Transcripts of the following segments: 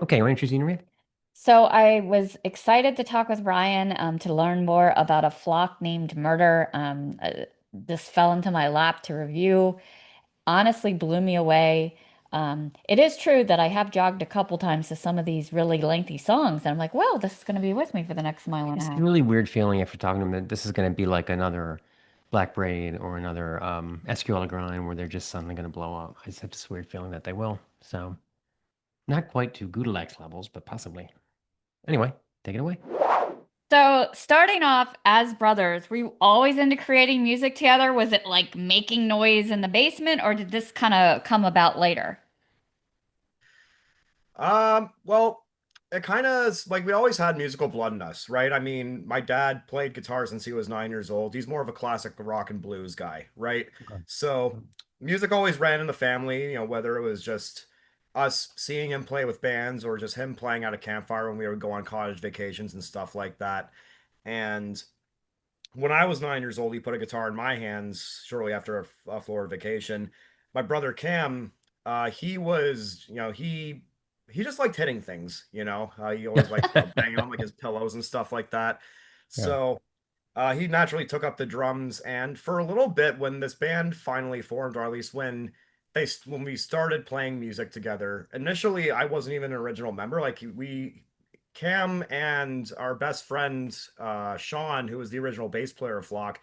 Okay, what interesting to read? So I was excited to talk with Ryan to learn more about a flock named Murder. This fell into my lap to review. Honestly, blew me away. It is true that I have jogged a couple times to some of these really lengthy songs, and I'm like, well, this is going to be with me for the next mile and a It's a half. really weird feeling after talking to them that this is going to be like another Black Braid or another SQL grind where they're just suddenly going to blow up. I just have this weird feeling that they will. So, not quite to Gudalax levels, but possibly. Anyway, take it away. So, starting off as brothers, were you always into creating music together? Was it like making noise in the basement, or did this kind of come about later? Well, it kind of like we always had musical blood in us, right? I mean, my dad played guitar since he was 9 years old. He's more of a classic rock and blues guy, right? Okay. So music always ran in the family, whether it was just us seeing him play with bands or just him playing at a campfire when we would go on cottage vacations and stuff like that. And when I was 9 years old, he put a guitar in my hands shortly after a Florida vacation. My brother Cam, he was, he just liked hitting things, he always liked banging on like his pillows and stuff like that. Yeah. So he naturally took up the drums, and for a little bit, when this band finally formed, or at least when we started playing music together, initially I wasn't even an original member. Like we Cam and our best friend Sean, who was the original bass player of Flock,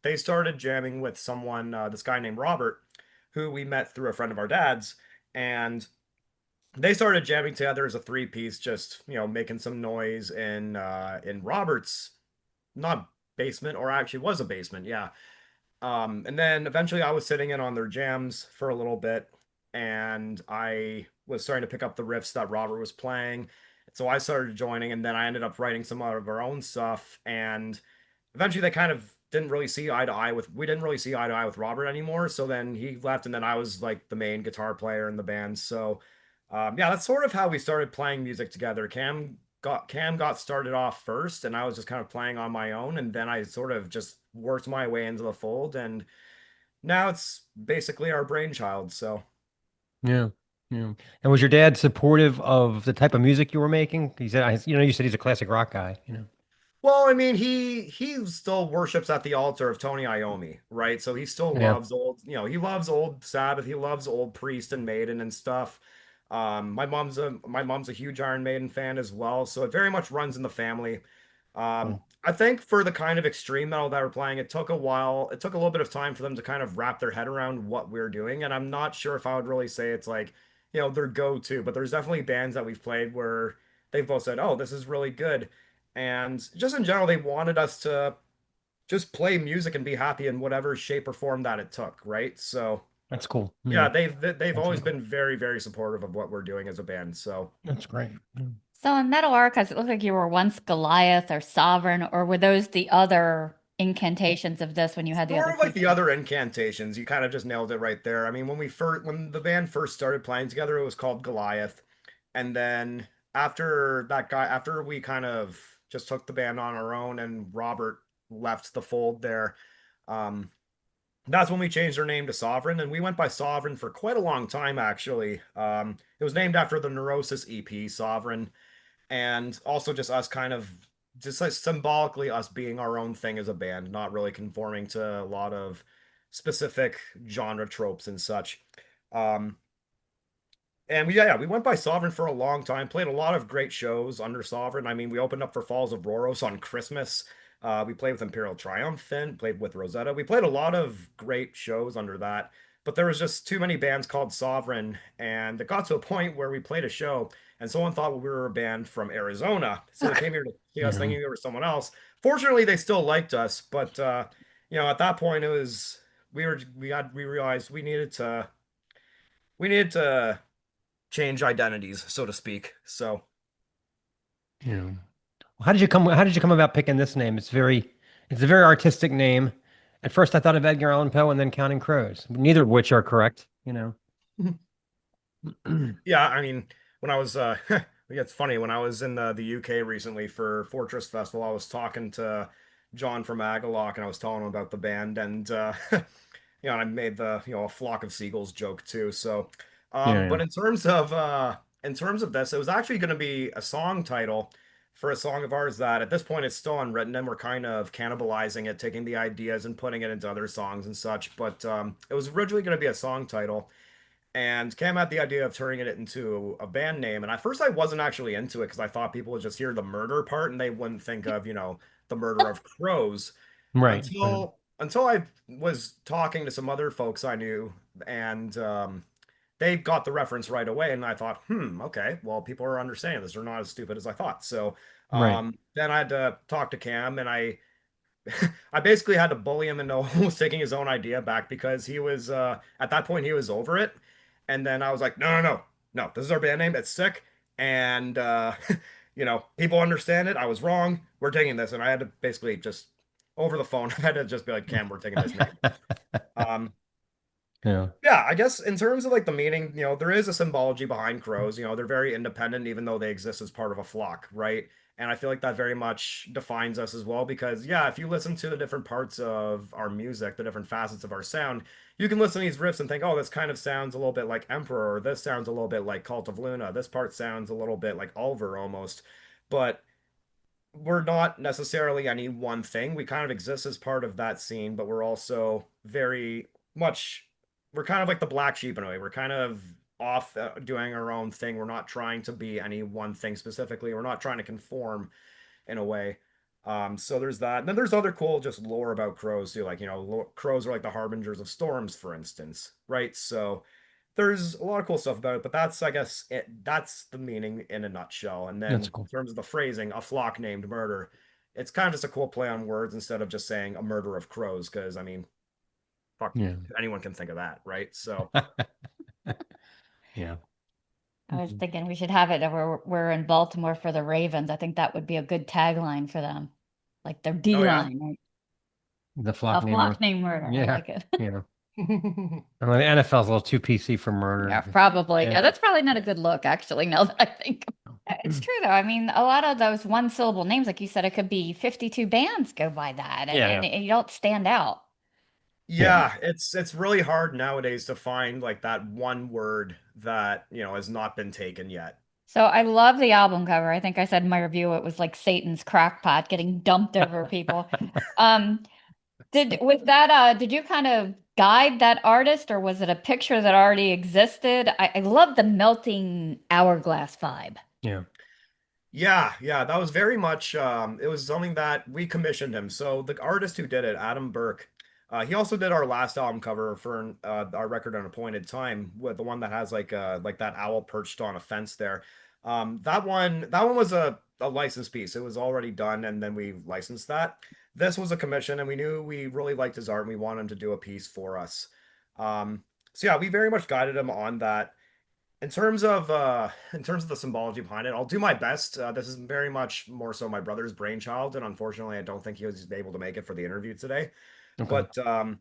they started jamming with someone, this guy named Robert, who we met through a friend of our dad's, and they started jamming together as a three-piece, just making some noise in Robert's not basement, or actually was a basement, yeah. And then eventually I was sitting in on their jams for a little bit, and I was starting to pick up the riffs that Robert was playing. So I started joining, and then I ended up writing some of our own stuff. And eventually they kind of didn't really see eye to eye with, we didn't really see eye to eye with Robert anymore. So then he left, and then I was like the main guitar player in the band. So yeah, that's sort of how we started playing music together. Cam got started off first, and I was just kind of playing on my own, and then I sort of just worked my way into the fold, and now it's basically our brainchild. So, Yeah. Yeah. And was your dad supportive of the type of music you were making? He said, you said he's a classic rock guy. well, I mean, he still worships at the altar of Tony Iommi, right? So he still Yeah. loves old, he loves old Sabbath, he loves old Priest and Maiden and stuff. My mom's a huge Iron Maiden fan as well, so it very much runs in the family. Cool. I think for the kind of extreme metal that we're playing, it took a while. It took a little bit of time for them to kind of wrap their head around what we're doing, and I'm not sure if I would really say it's like, their go-to, but there's definitely bands that we've played where they've both said, "Oh, this is really good." And just in general, they wanted us to just play music and be happy in whatever shape or form that it took, right? So, That's cool. yeah, Yeah. they've That's always right. been very, very supportive of what we're doing as a band. So, That's great. Yeah. So in Metal Archives, it looked like you were once Goliath or Sovereign, or were those the other incantations of this when you had the sort other of like the pieces? other incantations. You kind of just nailed it right there. I mean, when the band first started playing together, it was called Goliath. And then after we kind of just took the band on our own and Robert left the fold there, um, that's when we changed our name to Sovereign, and we went by Sovereign for quite a long time, actually. It was named after the Neurosis EP, Sovereign, and also just us kind of just like symbolically us being our own thing as a band, not really conforming to a lot of specific genre tropes and such. Um, and we went by Sovereign for a long time, played a lot of great shows under Sovereign. I mean, we opened up for Falls of Roros on Christmas. We played with Imperial Triumphant, played with Rosetta. We played a lot of great shows under that, but there was just too many bands called Sovereign, and it got to a point where we played a show, and someone thought we were a band from Arizona, so they came here to see us Yeah. thinking we were someone else. Fortunately, they still liked us, but at that point, we realized we needed to change identities, so to speak. So, Yeah. How did you come about picking this name? It's a very artistic name. At first I thought of Edgar Allan Poe and then Counting Crows, neither of which are correct. yeah, I mean, when I was, it's funny, when I was in the UK recently for Fortress Festival, I was talking to John from Agalock, and I was telling him about the band, and, and I made a flock of seagulls joke too. So, Yeah, but yeah. in terms of, in terms of this, it was actually going to be a song title for a song of ours that at this point it's still unwritten, and we're kind of cannibalizing it, taking the ideas and putting it into other songs and such. But it was originally going to be a song title, and Cam had the idea of turning it into a band name. And at first, I wasn't actually into it because I thought people would just hear the murder part and they wouldn't think of, the murder of crows Right. Right. until I was talking to some other folks I knew, and they got the reference right away. And I thought, okay, well, people are understanding this. They're not as stupid as I thought. So Right. then I had to talk to Cam, and I basically had to bully him into almost taking his own idea back because he was at that point he was over it. And then I was like, no, no, no, no, this is our band name. It's sick. And people understand it. I was wrong. We're taking this. And I had to basically just over the phone, I had to just be like, Cam, we're taking this name. Um, Yeah. yeah, I guess in terms of like the meaning, there is a symbology behind crows. They're very independent, even though they exist as part of a flock, right? And I feel like that very much defines us as well because, yeah, if you listen to the different parts of our music, the different facets of our sound, you can listen to these riffs and think, oh, this kind of sounds a little bit like Emperor, or this sounds a little bit like Cult of Luna, this part sounds a little bit like Ulver almost. But we're not necessarily any one thing. We kind of exist as part of that scene, but we're also very much we're kind of like the black sheep in a way. We're kind of off doing our own thing. We're not trying to be any one thing specifically. We're not trying to conform in a way. So there's that. And then there's other cool just lore about crows too. Like, crows are like the harbingers of storms, for instance, right? So there's a lot of cool stuff about it, but that's, I guess, that's the meaning in a nutshell. And then That's in cool. terms of the phrasing, a flock named murder, it's kind of just a cool play on words instead of just saying a murder of crows, because I mean, fuck, Yeah. anyone can think of that, right? So, Yeah. I was Mhm. thinking we should have it that we're in Baltimore for the Ravens. I think that would be a good tagline for them. Like their D oh yeah. line, right? The A flock namer. flock named Murder. I Yeah. like it. Yeah. Well, the NFL's a little too PC for Yeah, murder. probably. Yeah. Yeah, that's probably not a good look, actually, now that I think. It's true though. I mean, a lot of those one syllable names, like you said, it could be 52 bands go by that, and, Yeah. and, Yeah. and you don't stand out. Yeah. Yeah, it's really hard nowadays to find like that one word that, has not been taken yet. So I love the album cover. I think I said in my review it was like Satan's crackpot getting dumped over people. Um, did you kind of guide that artist, or was it a picture that already existed? I love the melting hourglass vibe. Yeah. Yeah, yeah, that was very much it was something that we commissioned him. So the artist who did it, Adam Burke, he also did our last album cover for our record Unappointed Time, with the one that has like that owl perched on a fence there. That one was a licensed piece. It was already done, and then we licensed that. This was a commission, and we knew we really liked his art and we wanted him to do a piece for us. So yeah, we very much guided him on that. In terms of the symbology behind it, I'll do my best. This is very much more so my brother's brainchild, and unfortunately, I don't think he was able to make it for the interview today. Okay. But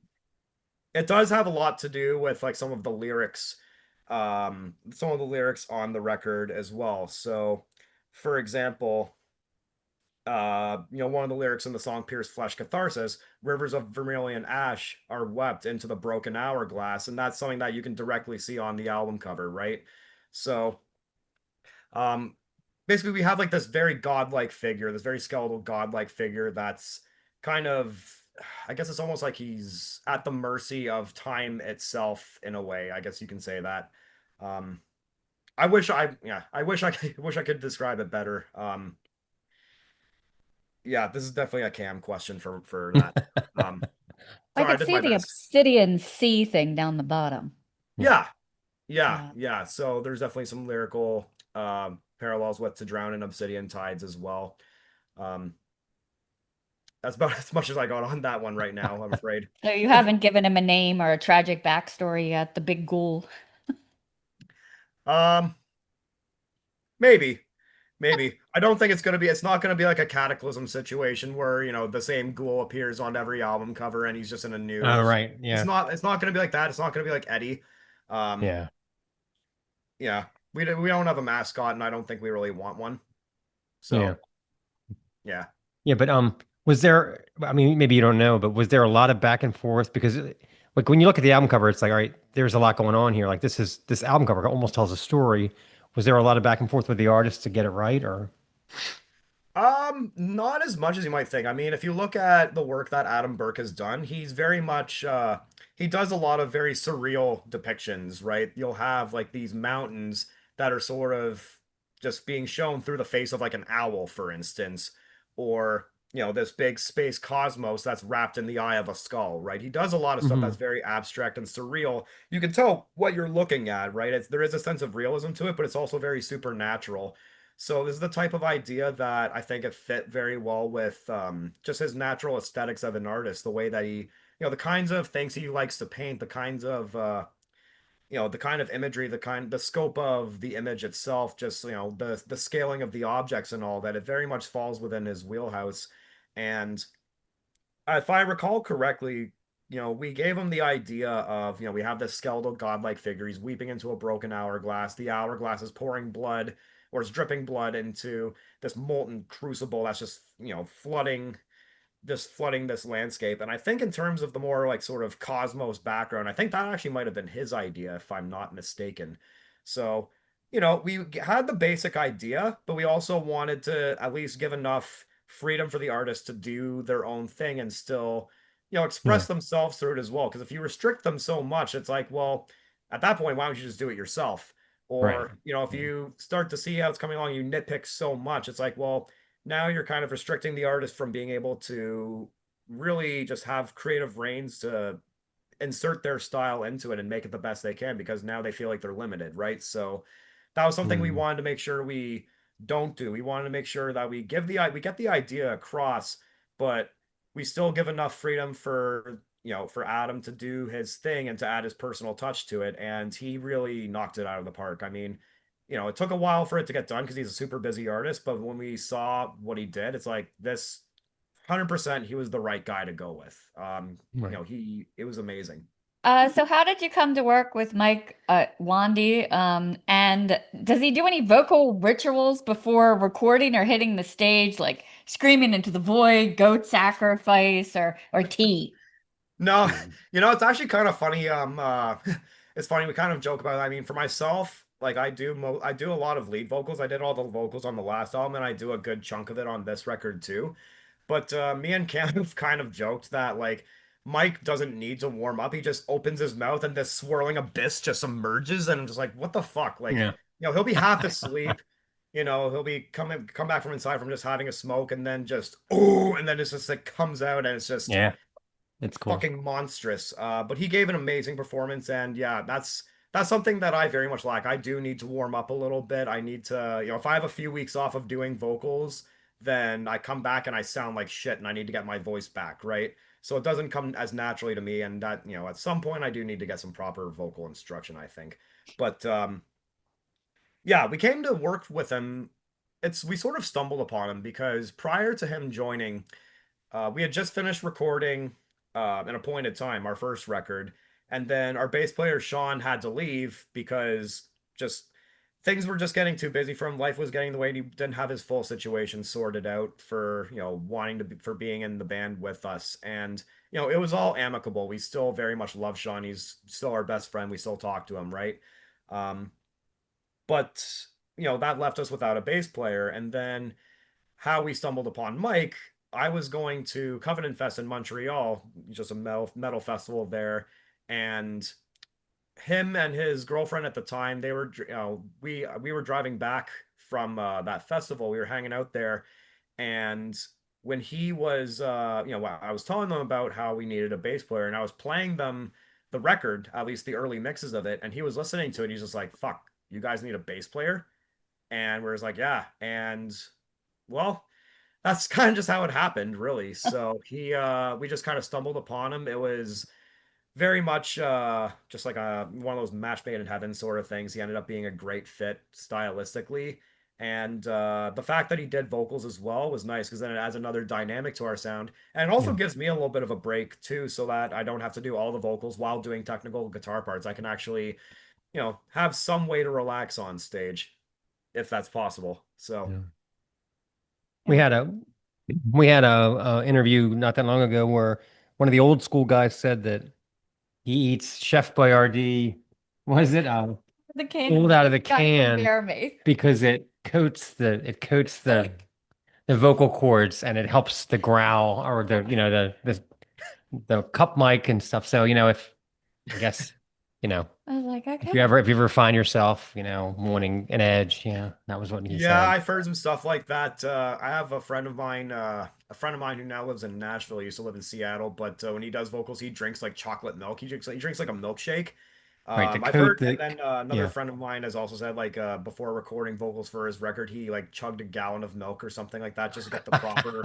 it does have a lot to do with like some of the lyrics on the record as well. So, for example, one of the lyrics in the song "Pierce Flesh Catharsis," rivers of vermilion ash are wept into the broken hourglass, and that's something that you can directly see on the album cover, right? So um, basically, we have like this very godlike figure, this very skeletal godlike figure that's kind of, I guess it's almost like he's at the mercy of time itself in a way. I guess you can say that. Um, I wish I could, wish I could describe it better. Yeah, this is definitely a Cam question for that. Um, I sorry, I could did see my the best. obsidian sea thing down the bottom. Yeah. Yeah, yeah, Yeah. yeah. So there's definitely some lyrical parallels with To Drown in Obsidian Tides as well. Um, that's about as much as I got on that one right now, I'm afraid. So you haven't given him a name or a tragic backstory yet, the big ghoul. Um, maybe, maybe. I don't think it's not gonna be like a cataclysm situation where, the same ghoul appears on every album cover and he's just in a Oh, new. right. It's Yeah. not, it's not gonna be like that. It's not gonna be like Eddie. Um, Yeah. yeah, we don't have a mascot, and I don't think we really want one. Yeah. So yeah. Yeah, but was there? I mean, maybe you don't know, but was there a lot of back and forth? Because like when you look at the album cover, it's like, all right, there's a lot going on here. Like this album cover almost tells a story. Was there a lot of back and forth with the artist to get it right, or? Not as much as you might think. I mean, if you look at the work that Adam Burke has done, he's very much he does a lot of very surreal depictions, right? You'll have like these mountains that are sort of just being shown through the face of like an owl, for instance, or this big space cosmos that's wrapped in the eye of a skull, right? He does a lot of stuff that's Hmm. very abstract and surreal. You can tell what you're looking at, right? There is a sense of realism to it, but it's also very supernatural. So this is the type of idea that I think it fit very well with just his natural aesthetics of an artist, the way that the kinds of things he likes to paint, the kinds of the kind of imagery, the scope of the image itself, just the scaling of the objects and all that. It very much falls within his wheelhouse. And if I recall correctly, we gave him the idea of, we have this skeletal godlike figure. He's weeping into a broken hourglass. The hourglass is pouring blood or is dripping blood into this molten crucible that's just flooding this landscape. And I think in terms of the more like sort of cosmos background, I think that actually might have been his idea, if I'm not mistaken. So, we had the basic idea, but we also wanted to at least give enough freedom for the artists to do their own thing and still, Yeah, express themselves through it as well. Because if you restrict them so much, it's like, well, at that point, why don't you just do it yourself? right. Or, if Yeah. you start to see how it's coming along, you nitpick so much, it's like, well, now you're kind of restricting the artist from being able to really just have creative reins to insert their style into it and make it the best they can because now they feel like they're limited, right? So that was something we Mm, wanted to make sure we don't do. We wanted to make sure that we get the idea across, but we still give enough freedom for Adam to do his thing and to add his personal touch to it. And he really knocked it out of the park. I mean, it took a while for it to get done because he's a super busy artist, but when we saw what he did, it's like this 100% he was the right guy to go with. right. It was amazing. So how did you come to work with Mike Wandy? And does he do any vocal rituals before recording or hitting the stage, like screaming into the void, goat sacrifice, or tea? No, Mm, it's actually kind of funny. It's funny we kind of joke about it. I mean, for myself, like I do a lot of lead vocals. I did all the vocals on the last album, and I do a good chunk of it on this record too. But me and Cam have kind of joked that like Mike doesn't need to warm up. He just opens his mouth and this swirling abyss just emerges, and I'm just like, what the fuck? Like, yeah. he'll be half asleep. He'll be come back from inside from just having a smoke, and then just and then it's just like comes out, and it's just Yeah, it's cool. fucking monstrous. But he gave an amazing performance, and yeah, that's something that I very much lack. I do need to warm up a little bit. I need to, if I have a few weeks off of doing vocals, then I come back and I sound like shit, and I need to get my voice back, right? So it doesn't come as naturally to me, and that, at some point I do need to get some proper vocal instruction, I think. But yeah, we came to work with him. We sort of stumbled upon him because prior to him joining, we had just finished recording an appointed time, our first record, and then our bass player Sean had to leave because just things were just getting too busy for him. Life was getting in the way, and he didn't have his full situation sorted out for wanting to for being in the band with us. And it was all amicable. We still very much love Sean. He's still our best friend. We still talk to him, right? Um, but that left us without a bass player, and then how we stumbled upon Mike, I was going to Covenant Fest in Montreal, just a metal festival there, and him and his girlfriend at the time, they were, we were driving back from that festival. We were hanging out there, and when he was, I was telling them about how we needed a bass player, and I was playing them the record, at least the early mixes of it, and he was listening to it. He's just like, "Fuck, you guys need a bass player," and we're just like, "Yeah," and well that's kind of just how it happened, really. So we just kind of stumbled upon him. It was very much just like one of those match made in heaven sort of things. He ended up being a great fit stylistically, and the fact that he did vocals as well was nice because then it adds another dynamic to our sound, and it also Yeah. gives me a little bit of a break too, so that I don't have to do all the vocals while doing technical guitar parts. I can actually, have some way to relax on stage if that's possible. So. Yeah. We Yeah. had a we had a interview not that long ago where one of the old school guys said that he eats Chef Boyardee. What is it? the can pulled out of the got some can bear mace. because the vocal cords and it helps the growl or the cup mic and stuff. So, if I guess, you know, I was like, if you ever find yourself, wanting an edge, that was what he Yeah, said. I've heard some stuff like that. I have a friend of mine who now lives in Nashville. He used to live in Seattle, but when he does vocals, he drinks like chocolate milk. He drinks like a milkshake. Right, to I've coat heard, and the then another yeah. friend of mine has also said like before recording vocals for his record, he like chugged a gallon of milk or something like that just to get the proper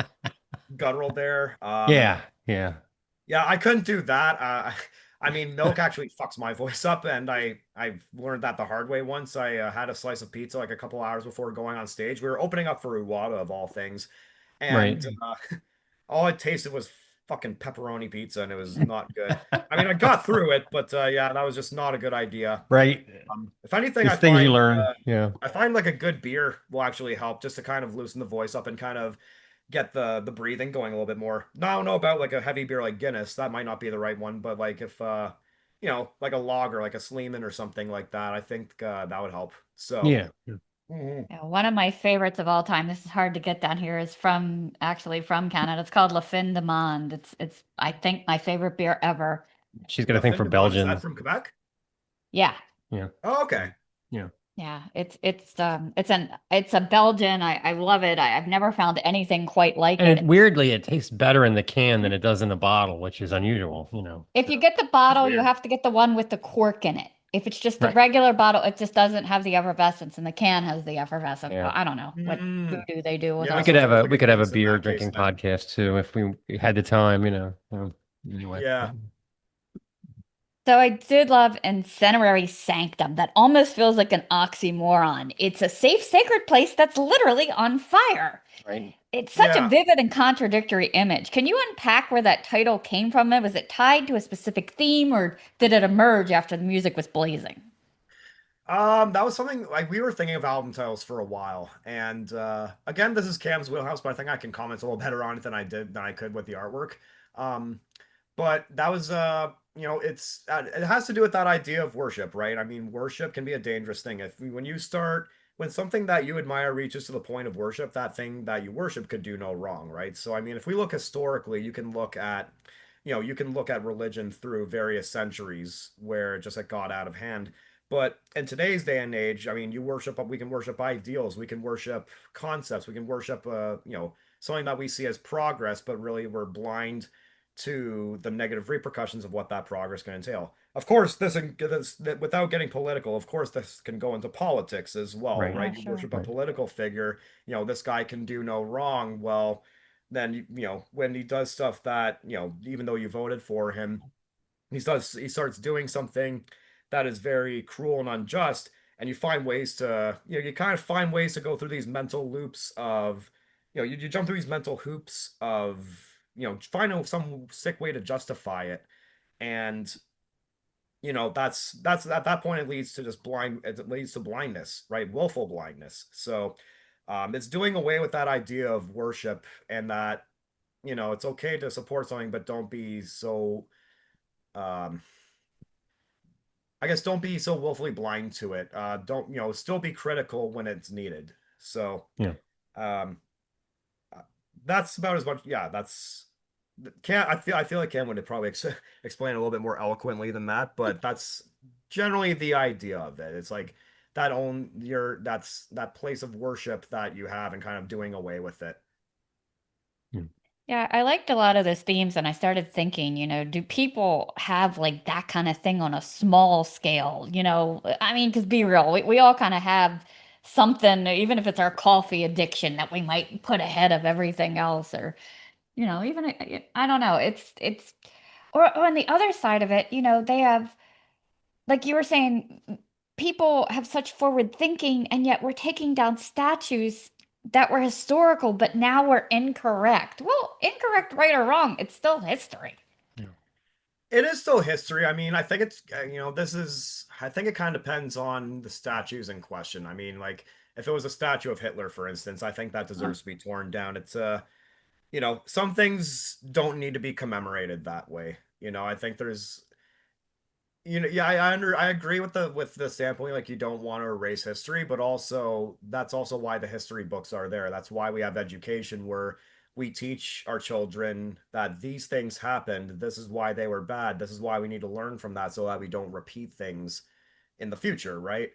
guttural there. Yeah, yeah. Yeah, I couldn't do that. I mean, milk actually fucks my voice up, and I've learned that the hard way once. I had a slice of pizza like a couple hours before going on stage. We were opening up for Iwata of all things, Right. and all it tasted was fucking pepperoni pizza, and it was not good. I mean, I got through it, but yeah, that was just not a good idea. Right. If anything, Just things you learn. Yeah. I find like a good beer will actually help just to kind of loosen the voice up and kind of get the breathing going a little bit more. Now, I don't know about like a heavy beer like Guinness. That might not be the right one, but like if like a lager, like a Sleeman or something like that, I think that would help. So, Yeah. Yeah. mhm. yeah, one of my favorites of all time. This is hard to get down here. Is from Canada. It's called La Fin de Monde. It's I think my favorite beer ever. She's got a La thing Fin for de Monde, is that Belgians. from Quebec? Yeah. Yeah. Oh, okay. Yeah. Yeah, it's a Belgian. I love it. I've never found anything quite like And it. weirdly, it tastes better in the can than it does in the bottle, which is unusual. If you get the That's bottle, you weird. have to get the one with the cork in it. If it's just the Right. regular bottle, it just doesn't have the effervescence, and the can has the effervescence. Yeah. I don't know what Mm. voodoo they do with Yeah, We all could so it's those. have a almost like we a could have a Guinness in beer that case drinking then. podcast too if we had the time. Anyway. Yeah. So I did love Incendiary Sanctum. That almost feels like an oxymoron. It's a safe, sacred place that's literally on fire. Right. It's such a Yeah. vivid and contradictory image. Can you unpack where that title came from? Was it tied to a specific theme, or did it emerge after the music was blazing? That was something like we were thinking of album titles for a while. And again, this is Cam's wheelhouse, but I think I can comment a little better on it than I could with the artwork. Um, but that was it has to do with that idea of worship, right? I mean, worship can be a dangerous thing. When something that you admire reaches to the point of worship, that thing that you worship could do no wrong, right? So I mean, if we look historically, you can look at religion through various centuries where it just like got out of hand. But in today's day and age, I mean, we can worship ideals, we can worship concepts, we can worship, something that we see as progress, but really we're blind to the negative repercussions of what that progress can entail. Of course, without getting political, of course, this can go into politics as well, Right. Oh, right? You sure. worship a Right. political figure, this guy can do no wrong. Well, then, when he does stuff that, even though you voted for him, he starts doing something that is very cruel and unjust, and you kind of find ways to go through these mental loops of you jump through these mental hoops of find some sick way to justify it. And that's at that point it leads to it leads to blindness, right? Willful blindness. So it's doing away with that idea of worship, and that it's okay to support something, but don't be so um I guess don't be so willfully blind to it. Don't, still be critical when it's needed. So, Yeah. um, uh, that's about as much. Yeah, can't I feel like Cam would probably explain it a little bit more eloquently than that, but that's generally the idea of it. It's like that's that place of worship that you have and kind of doing away with it. Yeah. Yeah, I liked a lot of those themes, and I started thinking, do people have like that kind of thing on a small scale? I mean, because be real, we all kind of have something, even if it's our coffee addiction that we might put ahead of everything else, or, even, I don't know. Or on the other side of it, they have, like you were saying, people have such forward thinking, and yet we're taking down statues that were historical, but now we're incorrect. Well, incorrect, right or wrong, it's still history. Yeah. It is still history. I mean, I think I think it kind of depends on the statues in question. I mean, like, if it was a statue of Hitler, for instance, I think that deserves to be torn down. Some things don't need to be commemorated that way. I think Yeah, I agree with the standpoint, like you don't want to erase history, but also that's also why the history books are there. That's why we have education where we teach our children that these things happened. This is why they were bad. This is why we need to learn from that so that we don't repeat things in the future, right?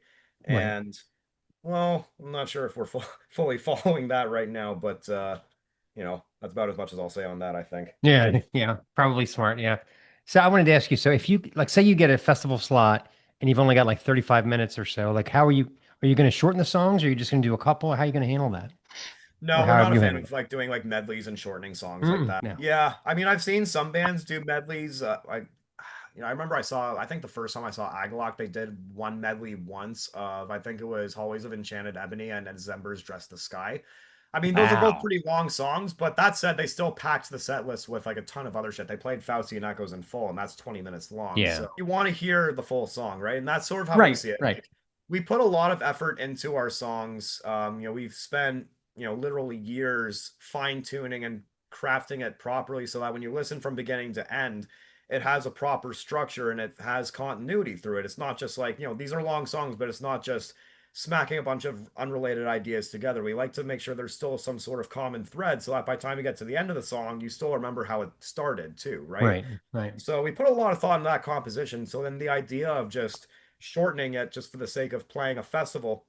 Right. And well, I'm not sure if we're fully following that right now, but that's about as much as I'll say on that, I think. Yeah, yeah, probably smart. Yeah. So I wanted to ask you, so if you like say you get a festival slot and you've only got like 35 minutes or so, like how are you going to shorten the songs or are you just going to do a couple? How are you going to handle that? Or No, we're how have not a you fan handled of it? like doing like medleys and shortening songs like that. No. Yeah, I mean, I've seen some bands do medleys. I remember I think the first time I saw Agalloch, they did one medley once of, I think it was Hallways of Enchanted Ebony and December's Dress the Sky. I mean, those are both Wow. pretty long songs, but that said, they still packed the set list with like a ton of other shit. They played Faustian Echoes in full, and that's 20 minutes long. Yeah. So you want to hear the full song, right? And that's sort of how we Right, see it. right. Like, we put a lot of effort into our songs. We've spent, literally years fine tuning and crafting it properly so that when you listen from beginning to end, it has a proper structure and it has continuity through it. It's not just like, these are long songs, but it's not just smacking a bunch of unrelated ideas together. We like to make sure there's still some sort of common thread so that by the time you get to the end of the song, you still remember how it started too, right? Right, right. So we put a lot of thought in that composition. So then the idea of just shortening it just for the sake of playing a festival,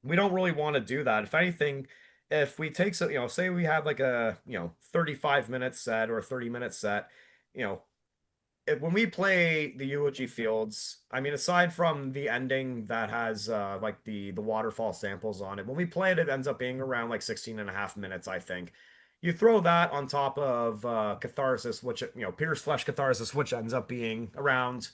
we don't really want to do that. If anything, if we take so, say we have like a, 35-minute set or a 30-minute set, you know, when we play the Eulogy Fields, I mean, aside from the ending that has like the waterfall samples on it, when we play it, it ends up being around like 16 and a half minutes, I think. You throw that on top of Catharsis, which, Pierce Flesh Catharsis, which ends up being around,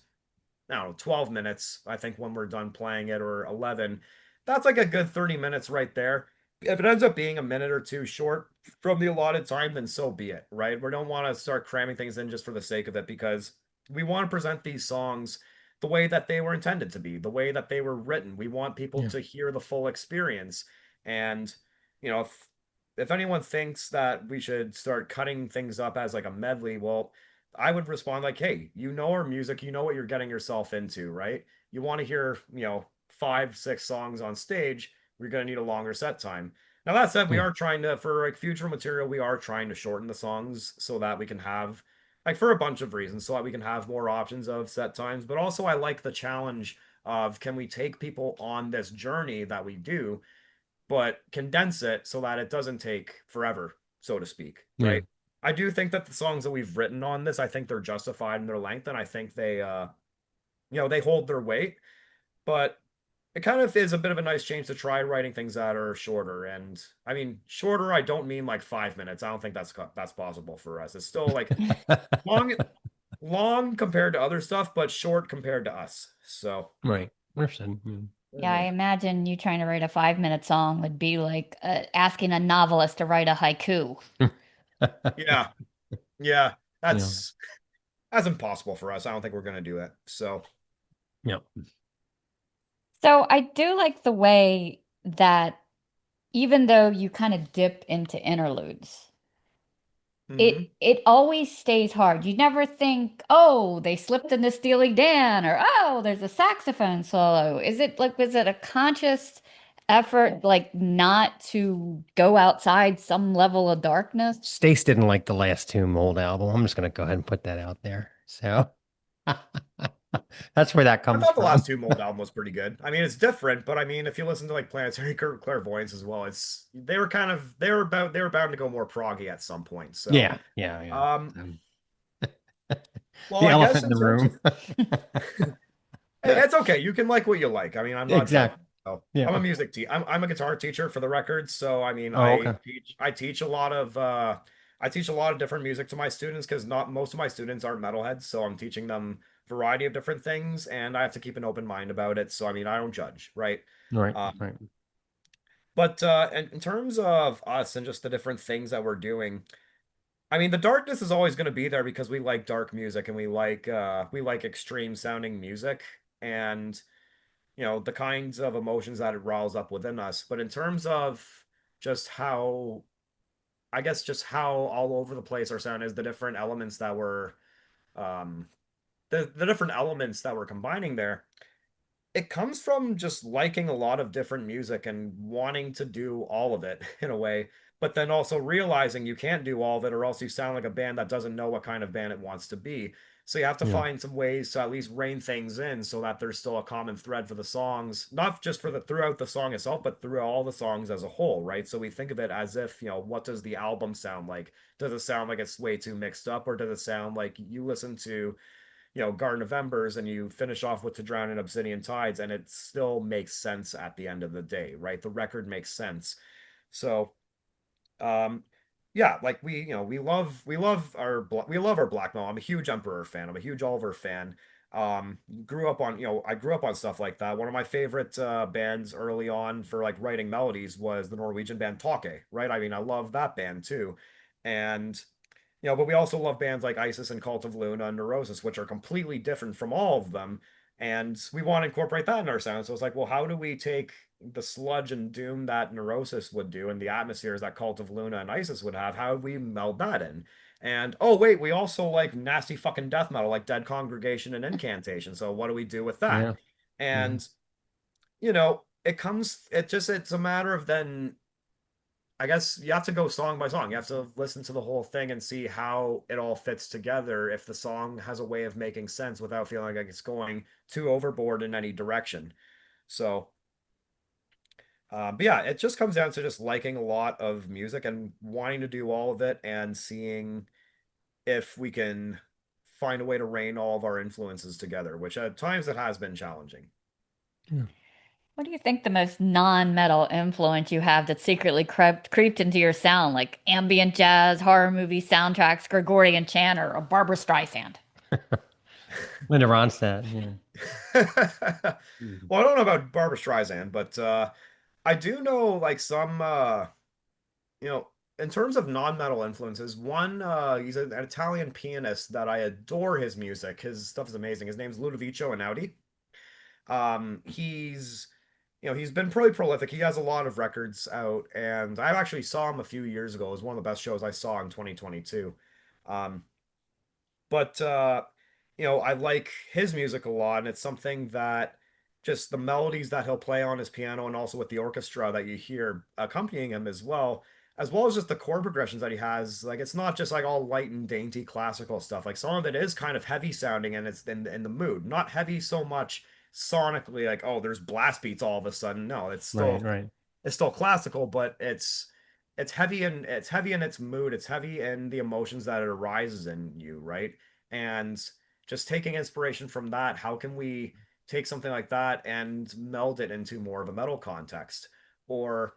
I don't know, 12 minutes, I think, when we're done playing it, or 11. That's like a good 30 minutes right there. If it ends up being a minute or two short from the allotted time, then so be it, right? We don't want to start cramming things in just for the sake of it, because we want to present these songs the way that they were intended to be, the way that they were written. We want people Yeah. to hear the full experience. And, if anyone thinks that we should start cutting things up as like a medley, well, I would respond like, hey, you know our music, you know what you're getting yourself into, right? You want to hear, 5, 6 songs on stage, we're going to need a longer set time. Now, that said, we Yeah. are trying to, for like future material, we are trying to shorten the songs so that we can have, like, for a bunch of reasons, so that we can have more options of set times. But also, I like the challenge of, can we take people on this journey that we do, but condense it so that it doesn't take forever, so to speak, Yeah. right? I do think that the songs that we've written on this, I think they're justified in their length, and I think they they hold their weight, but it kind of is a bit of a nice change to try writing things that are shorter. And I mean, shorter, I don't mean like 5 minutes. I don't think that's possible for us. It's still like long long compared to other stuff, but short compared to us. So Right. Understood. Yeah. Yeah, I imagine you trying to write a 5-minute song would be like asking a novelist to write a haiku. yeah, yeah, Yeah. that's impossible for us. I don't think we're gonna do it. So Yeah. So I do like the way that even though you kind of dip into interludes, mhm. it always stays hard. You never think, oh, they slipped into Steely Dan, or oh, there's a saxophone solo. Is it like, was it a conscious effort, like not to go outside some level of darkness? Stace didn't like the last two Mold album. I'm just gonna go ahead and put that out there. So that's where that I comes thought the from. last two Mold album was pretty good. I mean, it's different, but I mean, if you listen to like Planetary Clairvoyance as well, they were kind of they were bound to go more proggy at some point. So, Yeah, yeah, yeah. um, Um, well, the I guess elephant in in the terms of, room. hey, it's okay. You can like what you like. I mean, I'm not judging. Exactly. So, I'm a Yeah. music teacher. I'm a guitar teacher for the record. So, I mean, Oh, okay. I teach a lot of I teach a lot of different music to my students, because not most of my students aren't metalheads. So I'm teaching them variety of different things, and I have to keep an open mind about it. So I mean, I don't judge, right? Right, Um, right. but in terms of us and just the different things that we're doing, I mean, the darkness is always going to be there because we like dark music, and we like extreme sounding music, and the kinds of emotions that it riles up within us. But in terms of just how, I guess, just how all over the place our sound is, the different elements um the different elements that we're combining there, it comes from just liking a lot of different music and wanting to do all of it in a way, but then also realizing you can't do all of it or else you sound like a band that doesn't know what kind of band it wants to be. So you have to Yeah. find some ways to at least rein things in so that there's still a common thread for the songs, not just for the throughout the song itself, but through all the songs as a whole, right? So we think of it as if, what does the album sound like? Does it sound like it's way too mixed up, or does it sound like you listen to Garden of Embers and you finish off with To Drown in Obsidian Tides and it still makes sense at the end of the day, right? The record makes sense. So, um, yeah, like we love our black metal. I'm a huge Emperor fan. I'm a huge Oliver fan. Grew up on, I grew up on stuff like that. One of my favorite bands early on for like writing melodies was the Norwegian band Take, right? I mean, I love that band too. And but we also love bands like Isis and Cult of Luna and Neurosis, which are completely different from all of them. And we want to incorporate that in our sound. So it's like, well, how do we take the sludge and doom that Neurosis would do and the atmospheres that Cult of Luna and Isis would have? How do we meld that in? And oh, wait, we also like nasty fucking death metal like Dead Congregation and Incantation. So what do we do with that? Yeah. Yeah. And, it's a matter of then I guess you have to go song by song. You have to listen to the whole thing and see how it all fits together. If the song has a way of making sense without feeling like it's going too overboard in any direction. So, but yeah, it just comes down to just liking a lot of music and wanting to do all of it and seeing if we can find a way to rein all of our influences together, which at times it has been challenging. Yeah. What do you think the most non-metal influence you have that secretly creeped into your sound, like ambient jazz, horror movie soundtracks, Gregorian chant, or Barbara Streisand? Linda Ronstadt. Yeah. Mhm. Well, I don't know about Barbara Streisand, but I do know like some you know, in terms of non-metal influences, one he's an Italian pianist that I adore his music. His stuff is amazing. His name's Ludovico Einaudi. He's been pretty prolific. He has a lot of records out, and I actually saw him a few years ago. It was one of the best shows I saw in 2022. Um, but I like his music a lot, and it's something that just the melodies that he'll play on his piano and also with the orchestra that you hear accompanying him as well as just the chord progressions that he has. Like it's not just like all light and dainty classical stuff. Like some of it is kind of heavy sounding and it's in the mood. Not heavy so much sonically, like, oh, there's blast beats all of a sudden. No, Right. Right. it's still classical, but it's heavy in its mood. It's heavy in the emotions that it arises in you, right? And just taking inspiration from that, how can we take something like that and meld it into more of a metal context? Or,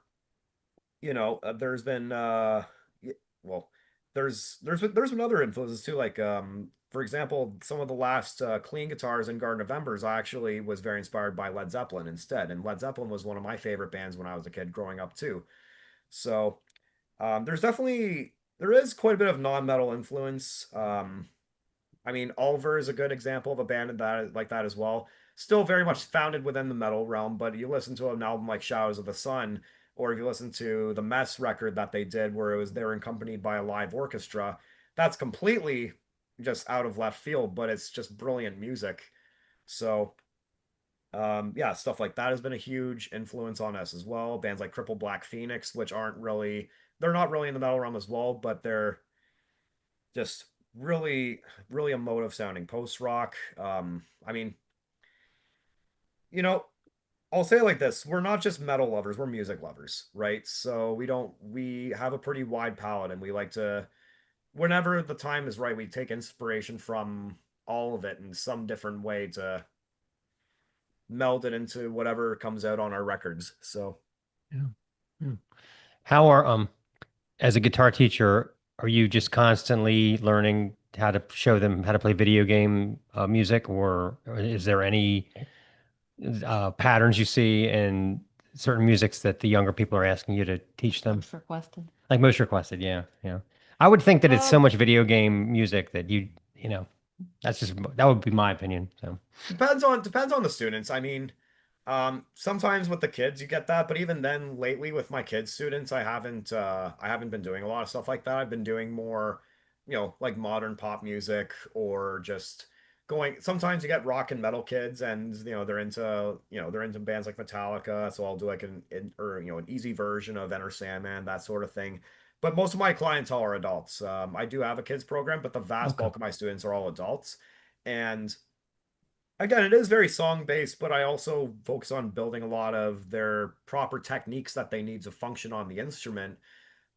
there's been well, there's been other influences too, like for example, some of the last clean guitars in Garden of Embers I actually was very inspired by Led Zeppelin instead, and Led Zeppelin was one of my favorite bands when I was a kid growing up too. So there is quite a bit of non-metal influence. I mean, Oliver is a good example of a band that like that as well. Still very much founded within the metal realm, but you listen to an album like Shadows of the Sun, or if you listen to the Mess record that they did, where they were accompanied by a live orchestra, that's completely just out of left field, but it's just brilliant music. So, yeah, stuff like that has been a huge influence on us as well. Bands like Cripple Black Phoenix, which they're not really in the metal realm as well, but they're just really, really emotive sounding post rock. I mean, you know, I'll say it like this: we're not just metal lovers; we're music lovers, right? So we have a pretty wide palette, and we like to, whenever the time is right, we take inspiration from all of it in some different way to meld it into whatever comes out on our records. So. Yeah. Yeah. How are as a guitar teacher, are you just constantly learning how to show them how to play video game music, or is there any patterns you see in certain musics that the younger people are asking you to teach them? Most requested. Like most requested, yeah, yeah. I would think that it's so Um, much video game music that that would be my opinion. So Depends on the students. I mean, sometimes with the kids you get that, but even then, lately with my kids' students, I haven't been doing a lot of stuff like that. I've been doing more, like modern pop music or just going, sometimes you get rock and metal kids and they're into bands like Metallica, so I'll do like an easy version of Enter Sandman, that sort of thing. But most of my clientele are adults. I do have a kids program, but the vast Okay. bulk of my students are all adults. And again, it is very song based, but I also focus on building a lot of their proper techniques that they need to function on the instrument.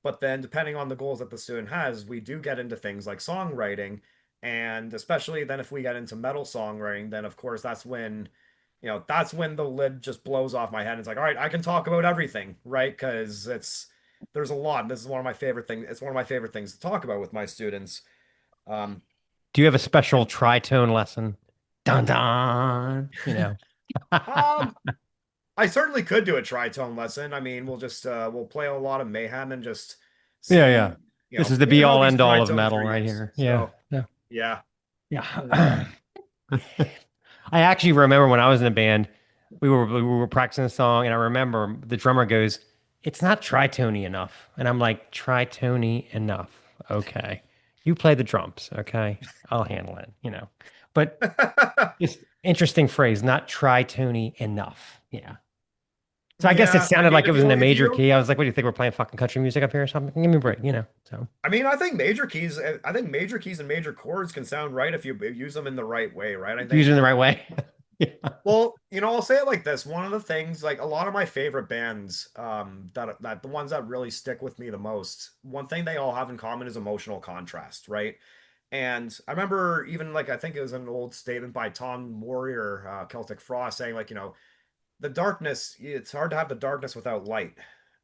But then, depending on the goals that the student has, we do get into things like songwriting. And especially then, if we get into metal songwriting, then of course, that's when the lid just blows off my head. It's like, all right, I can talk about everything, right? Because there's a lot. This is one of my favorite things. It's one of my favorite things to talk about with my students. Um, Do you have a special tritone lesson? Dun dun. um, I certainly could do a tritone lesson. I mean, we'll play a lot of mayhem and just Yeah, yeah. see, This is the be even how all these end all of tritones metal are right used. here. Yeah. So, Yeah. yeah. Yeah. I actually remember when I was in a band, we were practicing a song, and I remember the drummer goes, "It's not tritony enough," and I'm like, "Tritony enough? Okay, you play the drums, okay? I'll handle it." But just interesting phrase, not tritony enough. Yeah. So I guess it Yeah, I sounded mean, like it was in a if major you key. I was like, "What do you think we're playing fucking country music up here or something? Give me a break." So I mean, I think major keys and major chords can sound right if you use them in the right way, right? I use it think, in the right way. Yeah. well, I'll say it like this. One of the things, like a lot of my favorite bands, that the ones that really stick with me the most, one thing they all have in common is emotional contrast, right? And I remember even like I think it was an old statement by Tom Warrior, Celtic Frost, saying like, the darkness, it's hard to have the darkness without light,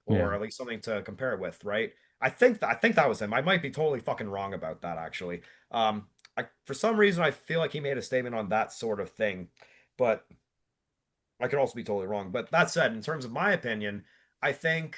Yeah. or at least something to compare it with, right? I think that was him. I might be totally fucking wrong about that actually. For some reason I feel like he made a statement on that sort of thing, but I could also be totally wrong. But that said, in terms of my opinion, I think,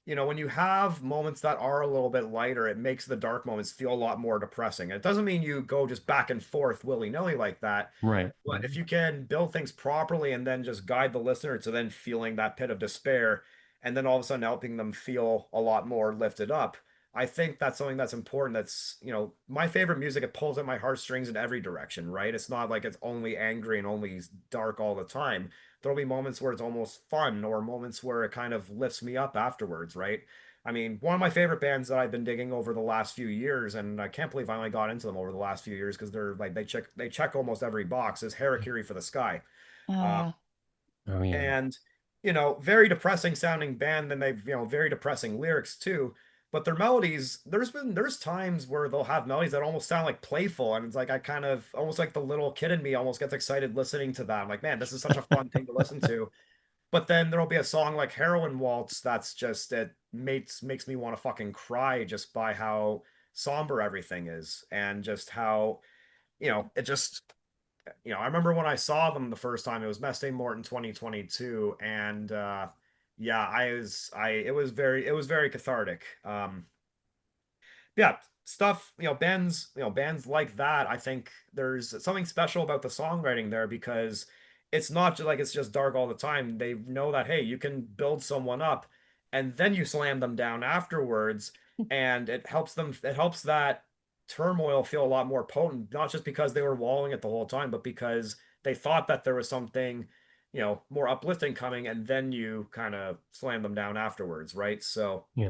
when you have moments that are a little bit lighter, it makes the dark moments feel a lot more depressing. And it doesn't mean you go just back and forth willy-nilly like that. Right. But if you can build things properly and then just guide the listener to then feeling that pit of despair and then all of a sudden helping them feel a lot more lifted up, I think that's something that's important. That's, my favorite music, it pulls at my heartstrings in every direction, right? It's not like it's only angry and only dark all the time. There'll be moments where it's almost fun or moments where it kind of lifts me up afterwards, right? I mean, one of my favorite bands that I've been digging over the last few years, and I can't believe I only got into them over the last few years because they're like they check almost every box, is Harakiri for the Sky. Oh Uh, yeah. Oh yeah. and very depressing sounding band, and they've very depressing lyrics too, but their melodies, there's times where they'll have melodies that almost sound like playful, and it's like I kind of almost like the little kid in me almost gets excited listening to that. I'm like, man, this is such a fun thing to listen to. But then there'll be a song like Heroin Waltz that's just, it makes me want to fucking cry just by how somber everything is, and just how it just, I remember when I saw them the first time, it was Mess Morton 2022, and yeah, it was very cathartic. Yeah, stuff, bands like that, I think there's something special about the songwriting there, because it's not just like it's just dark all the time. They know that, hey, you can build someone up and then you slam them down afterwards, and it helps that turmoil feel a lot more potent, not just because they were wallowing it the whole time, but because they thought that there was something, more uplifting coming, and then you kind of slam them down afterwards, right? So Yeah.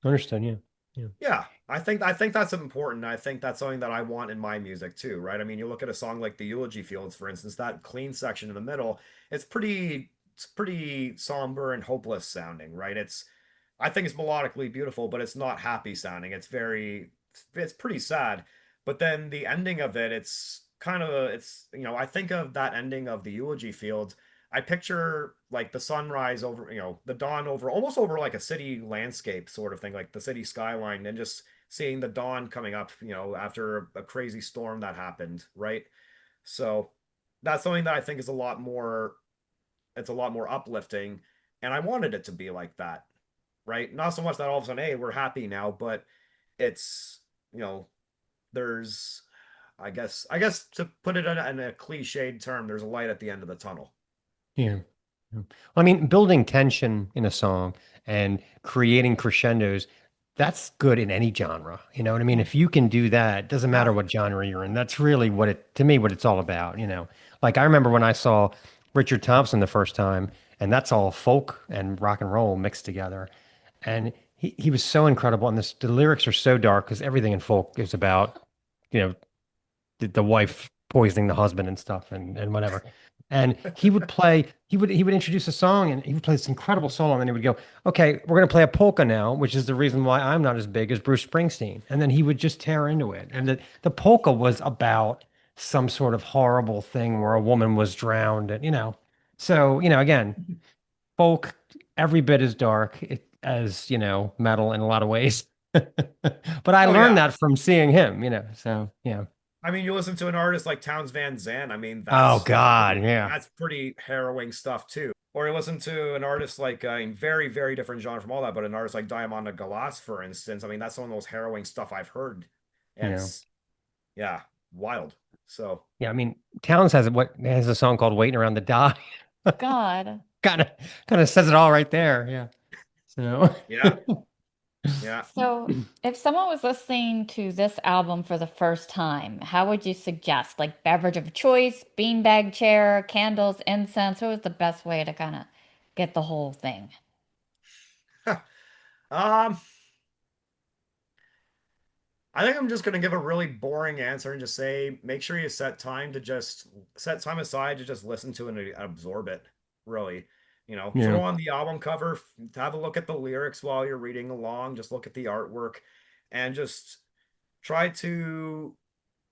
Understood. Yeah. Yeah. yeah, I think that's important. I think that's something that I want in my music too, right? I mean, you look at a song like the Eulogy Fields, for instance, that clean section in the middle, it's pretty somber and hopeless sounding, right? I think it's melodically beautiful, but it's not happy sounding. It's pretty sad. But then the ending of it, I think of that ending of the Eulogy Fields, I picture like the sunrise over, the dawn over, almost over like a city landscape sort of thing, like the city skyline, and just seeing the dawn coming up, after a crazy storm that happened, right? So that's something that I think is it's a lot more uplifting, and I wanted it to be like that, right? Not so much that all of a sudden, hey, we're happy now, but it's, you know, there's, I guess to put it in a cliched term, there's a light at the end of the tunnel. Yeah. Yeah. Well, I mean, building tension in a song and creating crescendos, that's good in any genre. You know what I mean? If you can do that, doesn't matter Yeah. what genre you're in. That's really what it, to me, what it's all about. You know, like I remember when I saw Richard Thompson the first time, and that's all folk and rock and roll mixed together. And he was so incredible. And the lyrics are so dark because everything in folk is about, you know, the wife poisoning the husband and stuff and whatever. And he would introduce a song and he would play this incredible solo and then he would go, okay, we're gonna play a polka now, which is the reason why I'm not as big as Bruce Springsteen. And then he would just tear into it. And the polka was about some sort of horrible thing where a woman was drowned and so again, folk every bit as dark as metal in a lot of ways. But I Oh learned yeah. that from seeing him, so yeah. I mean, you listen to an artist like Townes Van Zandt. I mean, Oh that's God, pretty yeah. that's pretty harrowing stuff too. Or you listen to an artist like in very, very different genre from all that, but an artist like Diamanda Galas, for instance. I mean, that's some of the most harrowing stuff I've heard. And Yeah. it's yeah, wild. So Yeah, I mean, Towns has a song called Waiting Around to Die. God. Kind of kind of says it all right there. Yeah. So yeah, yeah. So, if someone was listening to this album for the first time, how would you suggest? Like beverage of choice, beanbag chair, candles, incense? What was the best way to kind of get the whole thing? Um, I think I'm just gonna give a really boring answer and just say make sure you set time aside to just listen to it and absorb it. Really, yeah. throw on the album cover, have a look at the lyrics while you're reading along, just look at the artwork, and just try to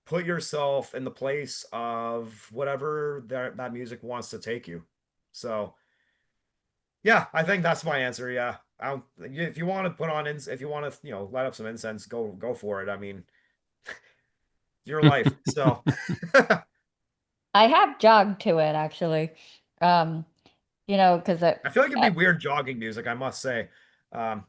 put yourself in the place of whatever that music wants to take you. So yeah, I think that's my answer. Yeah. If you want to if you want to, light up some incense, go for it. I mean, your life. So I have jogged to it actually. Um, because I feel like it'd be weird jogging music, I must say. Um,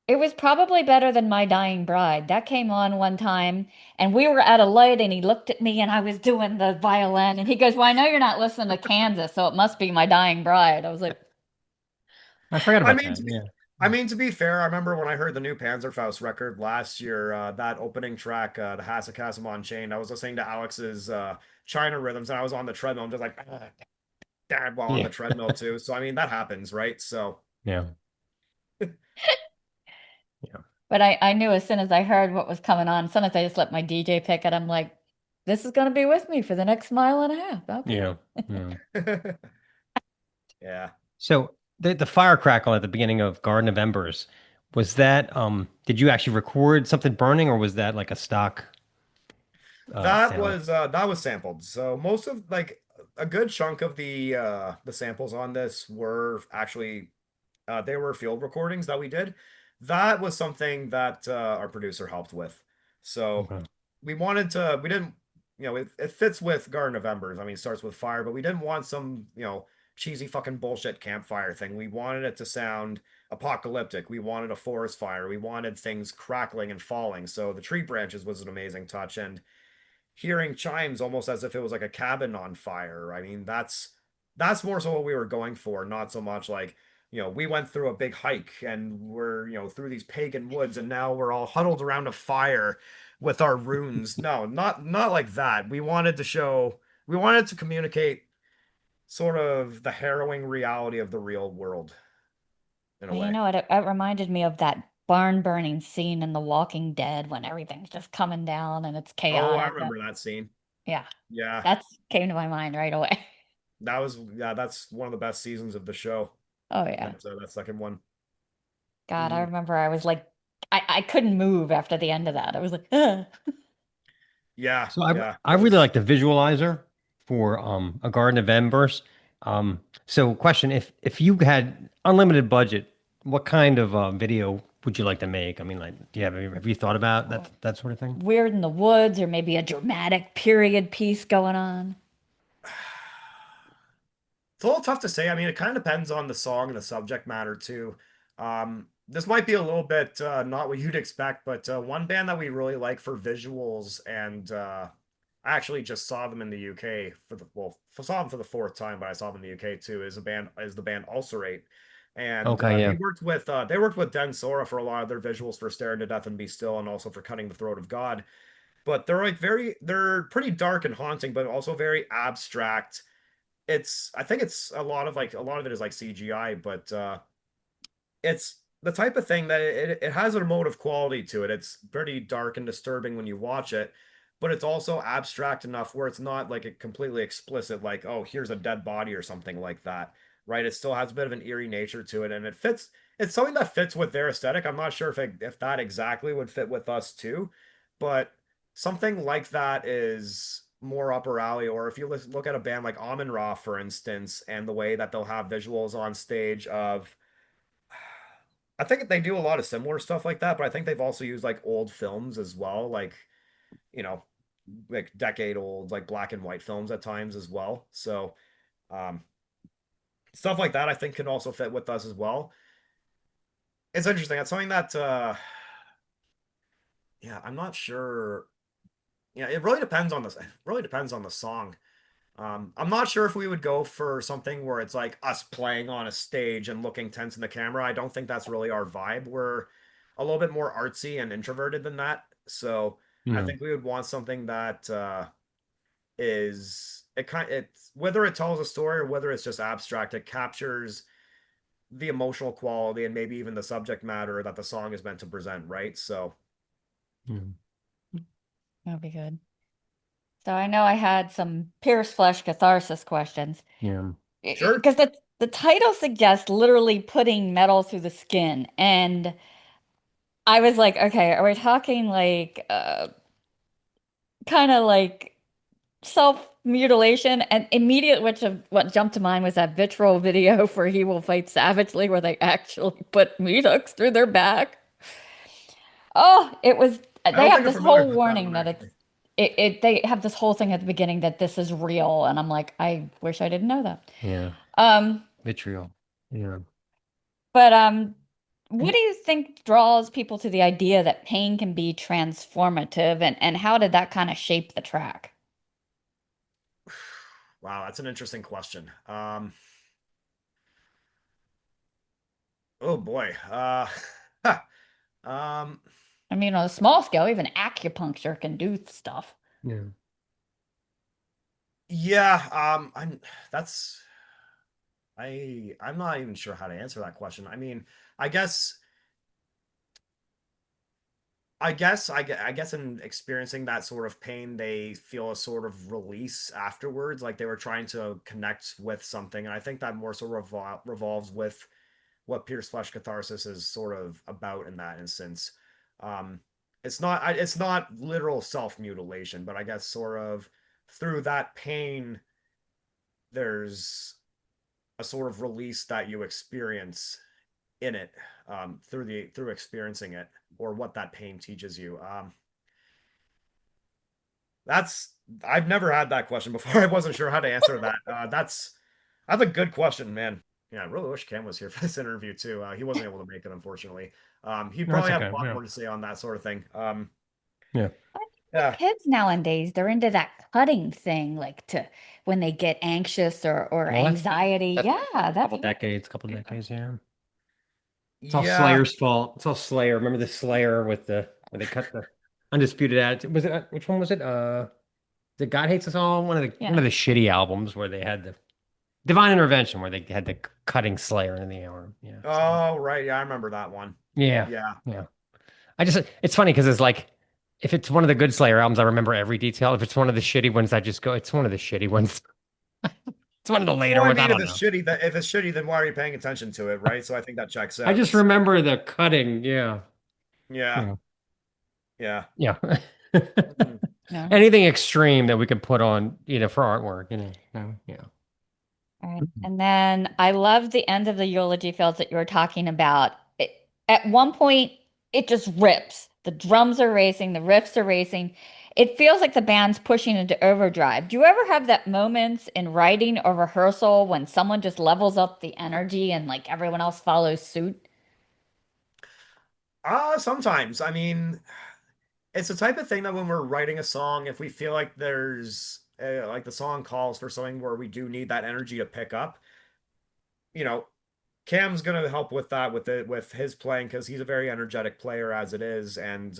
it was probably better than My Dying Bride. That came on one time, and we were at a light, and he looked at me, and I was doing the violin, and he goes, "Well, I know you're not listening to Kansas, so it must be My Dying Bride." I was like, I forgot I about mean, that. Yeah. to be fair, I remember when I heard the new Panzerfaust record last year, that opening track, the Hasakasim on Chain, I was listening to Alex's China rhythms, and I was on the treadmill, I'm just like, dad, while on Yeah. the treadmill too. So I mean, that happens, right? So Yeah. Yeah. but I knew as soon as I heard what was coming on, as soon as I just let my DJ pick it, I'm like, this is going to be with me for the next mile and a half. Okay. Yeah. Yeah. yeah. So the fire crackle at the beginning of Garden of Embers, was that did you actually record something burning or was that like a stock sound? That was sampled. So most of like a good chunk of the samples on this were actually they were field recordings that we did. That was something that our producer helped with. So Okay. we didn't, it fits with Garden of Embers. I mean, it starts with fire, but we didn't want some, cheesy fucking bullshit campfire thing. We wanted it to sound apocalyptic. We wanted a forest fire. We wanted things crackling and falling. So the tree branches was an amazing touch. And hearing chimes almost as if it was like a cabin on fire. I mean, that's more so what we were going for, not so much like, we went through a big hike and we're, through these pagan woods and now we're all huddled around a fire with our runes. No, not like that. We wanted to communicate sort of the harrowing reality of the real world in a Well, you way. know what? It reminded me of that barn burning scene in The Walking Dead when everything's just coming down and it's Oh, I chaotic. remember that scene. Yeah, Yeah. that's came to my mind right away. That's one of the best seasons of the show. Oh, yeah. That second one. God, I Mm. remember I was like, I couldn't move after the end of that. I was like, ugh. Yeah, So I yeah. I It really was like the visualizer for a Garden of Embers. So question, if you had unlimited budget, what kind of video would you like to make? I mean, like, do you have you thought about that sort of thing? Weird in the woods or maybe a dramatic period piece going on. it's a little tough to say. I mean, it kind of depends on the song and the subject matter too. This might be a little bit not what you'd expect, but one band that we really like for visuals, and I actually just saw them in the UK saw them for the fourth time, but I saw them in the UK too. Is the band Ulcerate, And Okay, yeah. they worked with Den Sora for a lot of their visuals for Staring to Death and Be Still, and also for Cutting the Throat of God. But they're pretty dark and haunting, but also very abstract. I think it's a lot of it is like CGI, but it's the type of thing that it has an emotive quality to it. It's pretty dark and disturbing when you watch it, but it's also abstract enough where it's not like a completely explicit, like, oh, here's a dead body or something like that, right? It still has a bit of an eerie nature to it, and it fits. It's something that fits with their aesthetic. I'm not sure if that exactly would fit with us too, but something like that is more upper alley. Or if you look at a band like Amon Ra, for instance, and the way that they'll have visuals on stage of I think they do a lot of similar stuff like that, but I think they've also used like old films as well, like, you know, like decade old, like black and white films at times as well. So, um, stuff like that I think can also fit with us as well. It's interesting. It's something that, yeah, I'm not sure. Yeah, it really depends on this. It really depends on the song. I'm not sure if we would go for something where it's like us playing on a stage and looking tense in the camera. I don't think that's really our vibe. We're a little bit more artsy and introverted than that. So I Yeah. think we would want something that is it's whether it tells a story or whether it's just abstract, it captures the emotional quality and maybe even the subject matter that the song is meant to present, right? So Yeah. That'll be good. So I know I had some Pierce Flesh catharsis questions. Yeah. sure. Because the title suggests literally putting metal through the skin. And I was like, okay, are we talking like kind of like self-mutilation? And immediate what jumped to mind was that Vitriol video for He Will Fight Savagely, where they actually put meat hooks through their back. Oh, it was I they don't have think I'm this familiar whole with that warning one that it's actually. they have this whole thing at the beginning that this is real, and I'm like, I wish I didn't know that. Yeah. Um, Vitriol. Yeah. but what do you think draws people to the idea that pain can be transformative, and how did that kind of shape the track? Wow, that's an interesting question. Oh boy. Um, I mean, on a small scale, even acupuncture can do stuff. Yeah. yeah, that's I'm not even sure how to answer that question. I mean, I guess I guess in experiencing that sort of pain, they feel a sort of release afterwards, like they were trying to connect with something. And I think that more sort of revolves with what Pierce Flesh catharsis is sort of about in that instance. Um, it's not literal self-mutilation, but I guess sort of through that pain, there's a sort of release that you experience in it through experiencing it or what that pain teaches you. That's I've never had that question before. I wasn't sure how to answer that. That's a good question, man. Yeah, I really wish Cam was here for this interview too. He wasn't able to make it, unfortunately. He'd No, that's probably have a okay. lot Yeah. more to say on that sort of thing. Yeah. I think with Yeah, kids nowadays, they're into that cutting thing, like to when they get anxious or Well, anxiety. that's Yeah, a couple yeah. decades, yeah. It's all yeah. Slayer's fault. It's all Slayer. Remember the Slayer with the where they cut the Undisputed Attitude? Was it which one was it? The God Hates Us All? One Yeah. of the shitty albums where they had the Divine Intervention where they had the cutting Slayer in the arm. Yeah. So Oh, right. Yeah, I remember that one. yeah. Yeah. Yeah. It's funny because it's like if it's one of the good Slayer albums, I remember every detail. If it's one of the shitty ones, I just go, it's one of the shitty ones. It's one of the Well, later I ones. I mean, don't know. if it's shitty, then why are you paying attention to it, right? So I think that checks I out. just So, remember the cutting. Yeah. yeah, Yeah. yeah. Yeah. Mhm. No. Anything extreme that we could put on, for artwork, Yeah. All right. And then I love the end of the eulogy fields that you were talking about. At one point, it just rips. The drums are racing, the riffs are racing. It feels like the band's pushing into overdrive. Do you ever have that moments in writing or rehearsal when someone just levels up the energy and like everyone else follows suit? Sometimes. I mean, it's the type of thing that when we're writing a song, if we feel like there's like the song calls for something where we do need that energy to pick up, you know, Cam's gonna help with that with his playing because he's a very energetic player as it is, and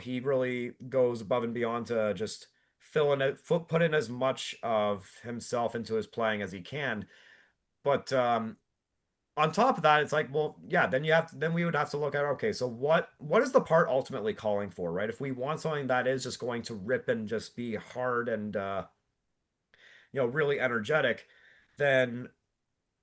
he really goes above and beyond to just fill in it, put in as much of himself into his playing as he can. But on top of that, it's like, well, yeah, then we would have to look at, okay, so what is the part ultimately calling for, right? If we want something that is just going to rip and just be hard and really energetic, then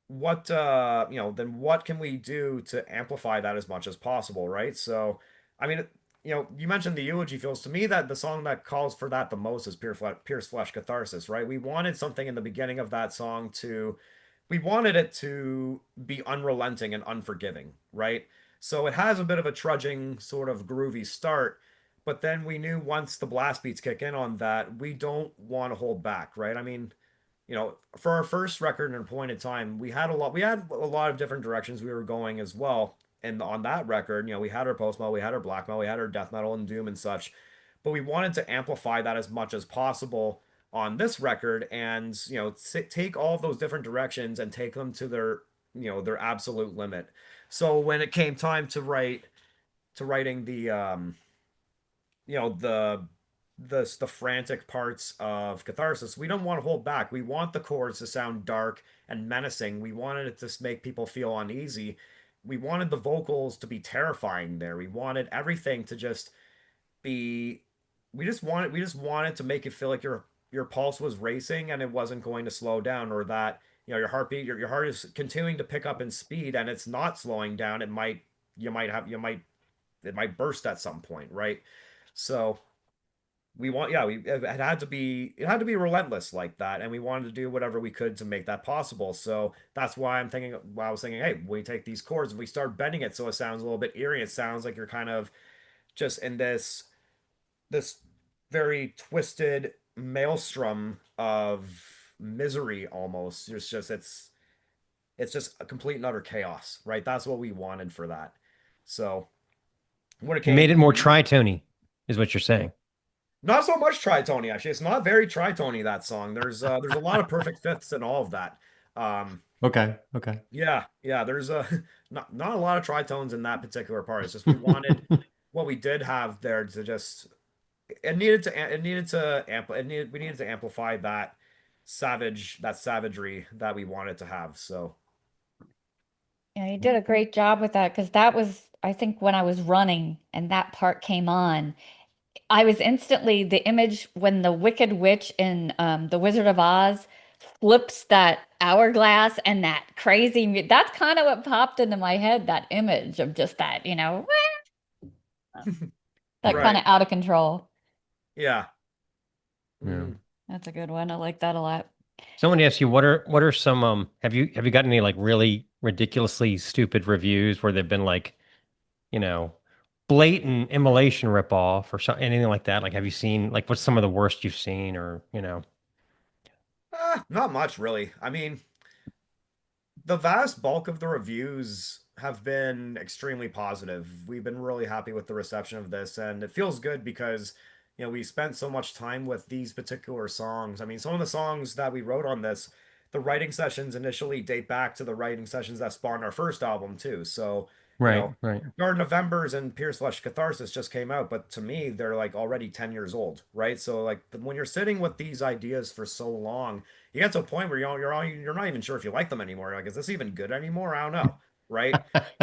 what can we do to amplify that as much as possible, right? So, I mean, you mentioned the eulogy feels. To me, that the song that calls for that the most is Pierce Flesh Catharsis, right? We wanted something in the beginning of that song we wanted it to be unrelenting and unforgiving, right? So it has a bit of a trudging, sort of groovy start, but then we knew once the blast beats kick in on that, we don't want to hold back, right? I mean, for our first record and point in time, we had a lot of different directions we were going as well. And on that record, we had our post metal, we had our black metal, we had our death metal and doom and such, but we wanted to amplify that as much as possible on this record, and take all of those different directions and take them to their absolute limit. So when it came time to writing you know the the frantic parts of Catharsis, we don't want to hold back. We want the chords to sound dark and menacing. We wanted it to make people feel uneasy. We wanted the vocals to be terrifying there. We wanted everything to just be we just wanted to make it feel like your pulse was racing and it wasn't going to slow down, or that your heartbeat your heart is continuing to pick up in speed and it's not slowing down. It might burst at some point, right? So we want yeah we it had to be relentless like that, and we wanted to do whatever we could to make that possible. So that's why I was thinking, hey, we take these chords and we start bending it so it sounds a little bit eerie. It sounds like you're kind of just in this very twisted maelstrom of misery almost. It's just a complete and utter chaos, right? That's what we wanted for that. So when it You came made it more tritony, is what you're saying. not so much tritony, actually. It's not very tritony, that song. There's a lot of perfect fifths and all of that. Um Okay. Okay. yeah, there's a not a lot of tritones in that particular part. It's just we wanted what we did have there to just we needed to amplify that savagery that we wanted to have. So Yeah, you did a great job with that because that was, I think, when I was running and that part came on. I was instantly the image when the Wicked Witch in The Wizard of Oz flips that hourglass and that crazy. That's kind of what popped into my head. That image of just that, that kind right. of out of control. Yeah. Yeah. Mm. That's a good one. I like that a lot. Someone asked you what are some have you gotten any like really ridiculously stupid reviews where they've been like, you know, blatant immolation ripoff or something, anything like that? Like, have you seen like what's some of the worst you've seen, or Not much really. I mean, the vast bulk of the reviews have been extremely positive. We've been really happy with the reception of this, and it feels good because, we spent so much time with these particular songs. I mean, some of the songs that we wrote on this, the writing sessions initially date back to the writing sessions that spawned our first album too. So, you right, know, right. Garden of Embers and Pierce Flesh Catharsis just came out, but to me, they're like already 10 years old, right? So, like, when you're sitting with these ideas for so long, you get to a point where you're not even sure if you like them anymore. Like, is this even good anymore? I don't know, right?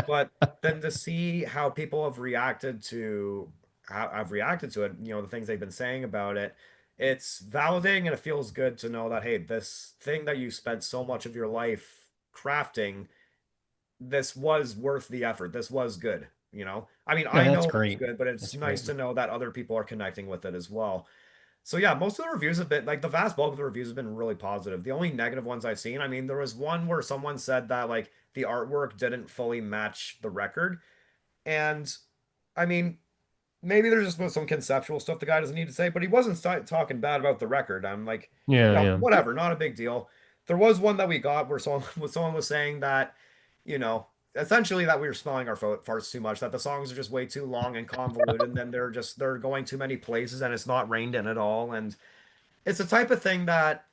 But then to see how people have reacted to it, the things they've been saying about it, it's validating and it feels good to know that, hey, this thing that you spent so much of your life crafting, this was worth the effort. This was good. I mean, No, I that's know it's great. good, but it's That's nice great. to know that other people are connecting with it as well. So yeah, most of the reviews have been like the vast bulk of the reviews have been really positive. The only negative ones I've seen, I mean, there was one where someone said that like the artwork didn't fully match the record. And I mean, maybe there's just some conceptual stuff the guy doesn't need to say, but he wasn't talking bad about the record. I'm like, Yeah, yeah. whatever, not a big deal. There was one that we got where someone was saying that, you know, essentially that we were smelling our farts too much, that the songs are just way too long and convoluted, and then they're going too many places and it's not reined in at all. And it's the type of thing that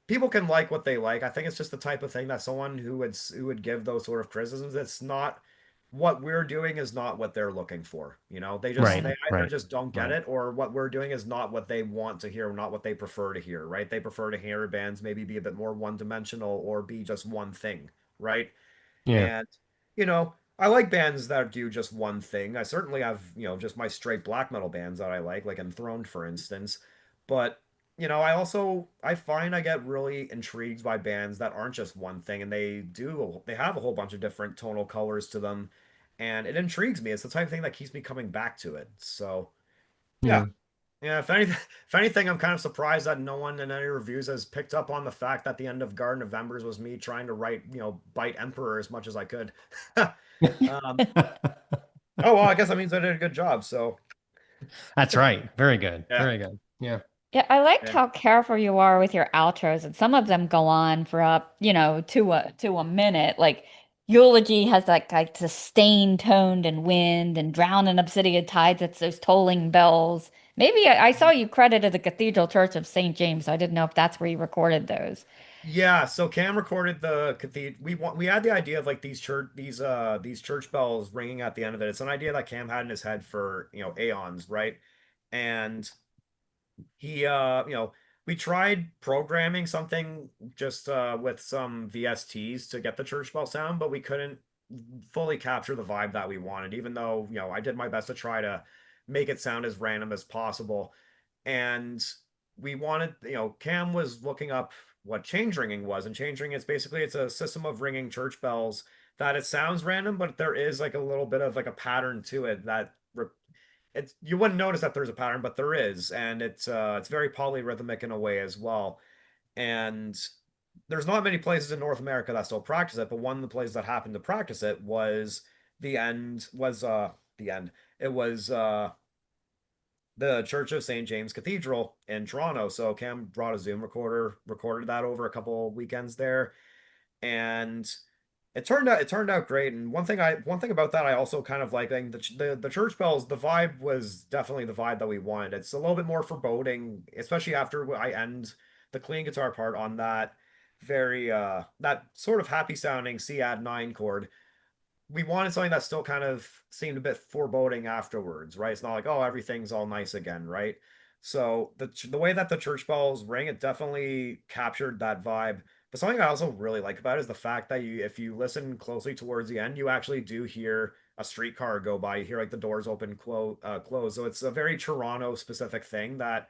people can like what they like. I think it's just the type of thing that someone who would give those sort of criticisms, it's not what we're doing is not what they're looking for. They Right, either right, just don't get right. it, or what we're doing is not what they want to hear, not what they prefer to hear, right? They prefer to hear bands maybe be a bit more one-dimensional or be just one thing, right? Yeah, And, I like bands that do just one thing. I certainly have, just my straight black metal bands that I like Enthroned, for instance. But, I find I get really intrigued by bands that aren't just one thing and they have a whole bunch of different tonal colors to them. And it intrigues me. It's the type of thing that keeps me coming back to it. So, yeah. yeah. Yeah, if anything, I'm kind of surprised that no one in any reviews has picked up on the fact that the end of Garden of Embers was me trying to write, bite Emperor as much as I could. Um, oh well, I guess that means I did a good job. So That's right. Very good. yeah, Very good. Yeah. Yeah, I liked yeah, how careful you are with your outros, and some of them go on for up, to a minute. Like Eulogy has like sustained toned and wind, and Drowned in Obsidian Tides, it's those tolling bells. Maybe I saw you credited the Cathedral Church of St. James, so I didn't know if that's where you recorded those. yeah. So Cam recorded the cathedral. We had the idea of like these church bells ringing at the end of it. It's an idea that Cam had in his head for aeons, right? And he we tried programming something just with some VSTs to get the church bell sound, but we couldn't fully capture the vibe that we wanted, even though I did my best to try to make it sound as random as possible. And we wanted, Cam was looking up what change ringing was, and change ringing is basically it's a system of ringing church bells that it sounds random, but there is like a little bit of like a pattern to it that it's you wouldn't notice that there's a pattern, but there is, and it's very polyrhythmic in a way as well. And there's not many places in North America that still practice it, but one of the places that happened to practice it was the end. It was the Church of St. James Cathedral in Toronto. So Cam brought a Zoom recorder, recorded that over a couple of weekends there, and it turned out great. And one thing about that I also kind of like the church bells, the vibe was definitely the vibe that we wanted. It's a little bit more foreboding, especially after I end the clean guitar part on that very that sort of happy sounding C add 9 chord. We wanted something that still kind of seemed a bit foreboding afterwards, right? It's not like, oh, everything's all nice again, right? So the way that the church bells ring, it definitely captured that vibe. But something I also really like about it is the fact that if you listen closely towards the end, you actually do hear a streetcar go by. You hear like the doors open, close. So it's a very Toronto specific thing that,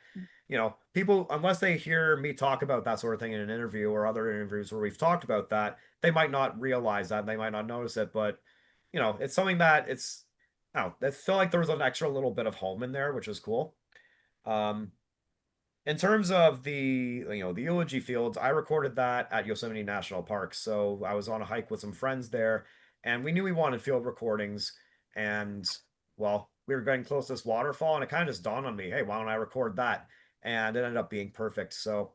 people, unless they hear me talk about that sort of thing in an interview or other interviews where we've talked about that, they might not realize that. They might not notice it. But it's something that I feel like there was an extra little bit of home in there, which was cool. Um, in terms of the eulogy fields, I recorded that at Yosemite National Park. So I was on a hike with some friends there, and we knew we wanted field recordings. And well, we were getting close to this waterfall, and it kind of just dawned on me, hey, why don't I record that? And it ended up being perfect. So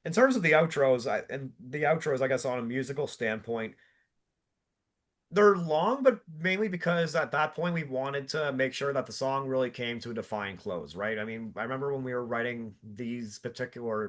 in terms of the outros, I guess on a musical standpoint, they're long, but mainly because at that point we wanted to make sure that the song really came to a defined close, right? I mean, I remember when we were writing this particular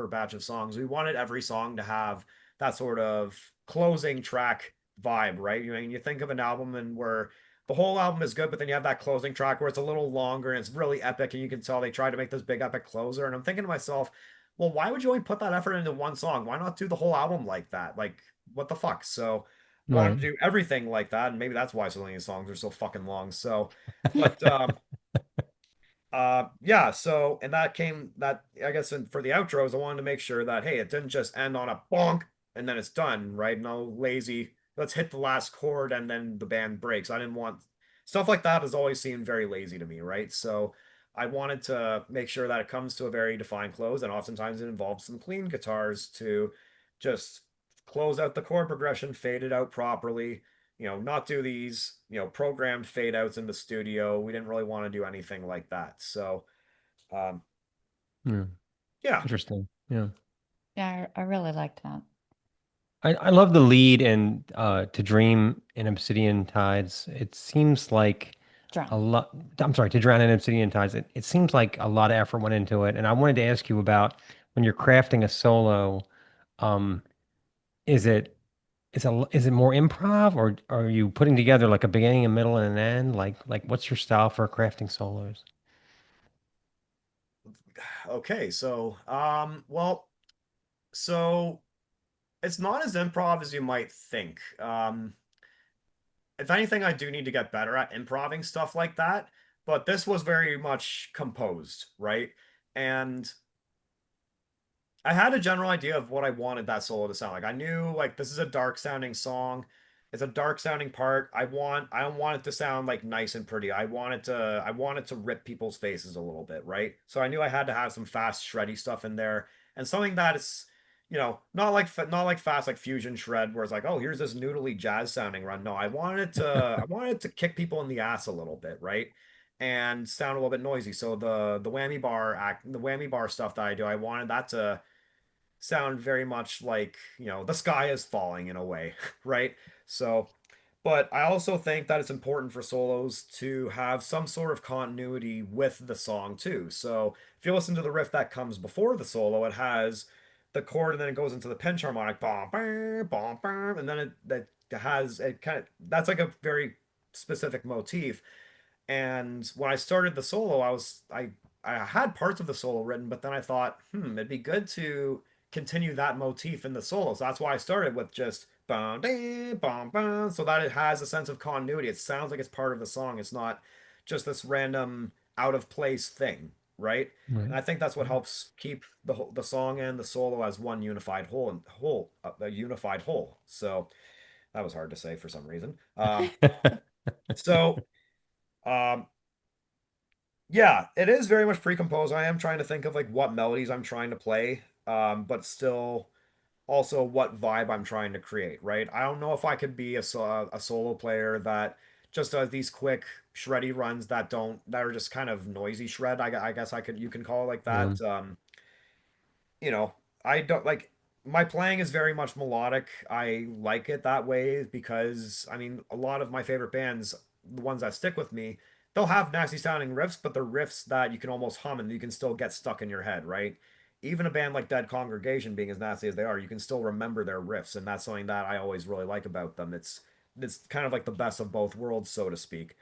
batch of songs, we wanted every song to have that sort of closing track vibe, right? You think of an album and where the whole album is good, but then you have that closing track where it's a little longer and it's really epic, and you can tell they tried to make this big epic closer. And I'm thinking to myself, well, why would you only put that effort into one song? Why not do the whole album like that? Like, what the fuck? So I wanted Right. to do everything like that, and maybe that's why so many songs are so fucking long. So, but yeah, so and that came that I guess for the outros, I wanted to make sure that hey, it didn't just end on a bonk and then it's done, right? No lazy, let's hit the last chord and then the band breaks. I didn't want stuff like that has always seemed very lazy to me, right? So I wanted to make sure that it comes to a very defined close, and oftentimes it involves some clean guitars to just close out the chord progression, fade it out properly, not do these, programmed fade outs in the studio. We didn't really want to do anything like that. So, um, Yeah. yeah, Interesting. Yeah. Yeah, I really liked that. I love the lead and To Dream in Obsidian Tides. It seems like a Drown. lot. I'm sorry, To Drown in Obsidian Tides. It seems like a lot of effort went into it. And I wanted to ask you about when you're crafting a solo, um, is it is it more improv, or are you putting together like a beginning, a middle, and an end? Like what's your style for crafting solos? Okay, so well, so it's not as improv as you might think. If anything, I do need to get better at improving stuff like that. But this was very much composed, right? And I had a general idea of what I wanted that solo to sound like. I knew like this is a dark sounding song. It's a dark sounding part. I don't want it to sound like nice and pretty. I want it to rip people's faces a little bit, right? So I knew I had to have some fast shreddy stuff in there and something that is, not like fast like fusion shred where it's like, "Oh, here's this noodly jazz sounding run." No, I wanted it to kick people in the ass a little bit, right? And sound a little bit noisy. So the whammy bar stuff that I do, I wanted that to sound very much like, the sky is falling in a way, right? So, but I also think that it's important for solos to have some sort of continuity with the song too. So, if you listen to the riff that comes before the solo, it has the chord and then it goes into the pinch harmonic, bom, bam, bom, bam, and then that has it kind of that's like a very specific motif. And when I started the solo, I had parts of the solo written, but then I thought, it'd be good to continue that motif in the solo. So that's why I started with just bum dee, bum bum, so that it has a sense of continuity. It sounds like it's part of the song. It's not just this random out of place thing, right? Right. And I think that's what helps keep the song and the solo as one unified whole and a unified whole. So that was hard to say for some reason. So um, Yeah, it is very much pre-composed. I am trying to think of like what melodies I'm trying to play, but still also what vibe I'm trying to create, right? I don't know if I could be a solo player that just does these quick shreddy runs that are just kind of noisy shred. I guess you can call it like Yeah. that. You know, I don't like my playing is very much melodic. I like it that way because I mean, a lot of my favorite bands, the ones that stick with me, they'll have nasty sounding riffs, but they're riffs that you can almost hum and you can still get stuck in your head, right? Even a band like Dead Congregation, being as nasty as they are, you can still remember their riffs, and that's something that I always really like about them. It's kind of like the best of both worlds, so to speak.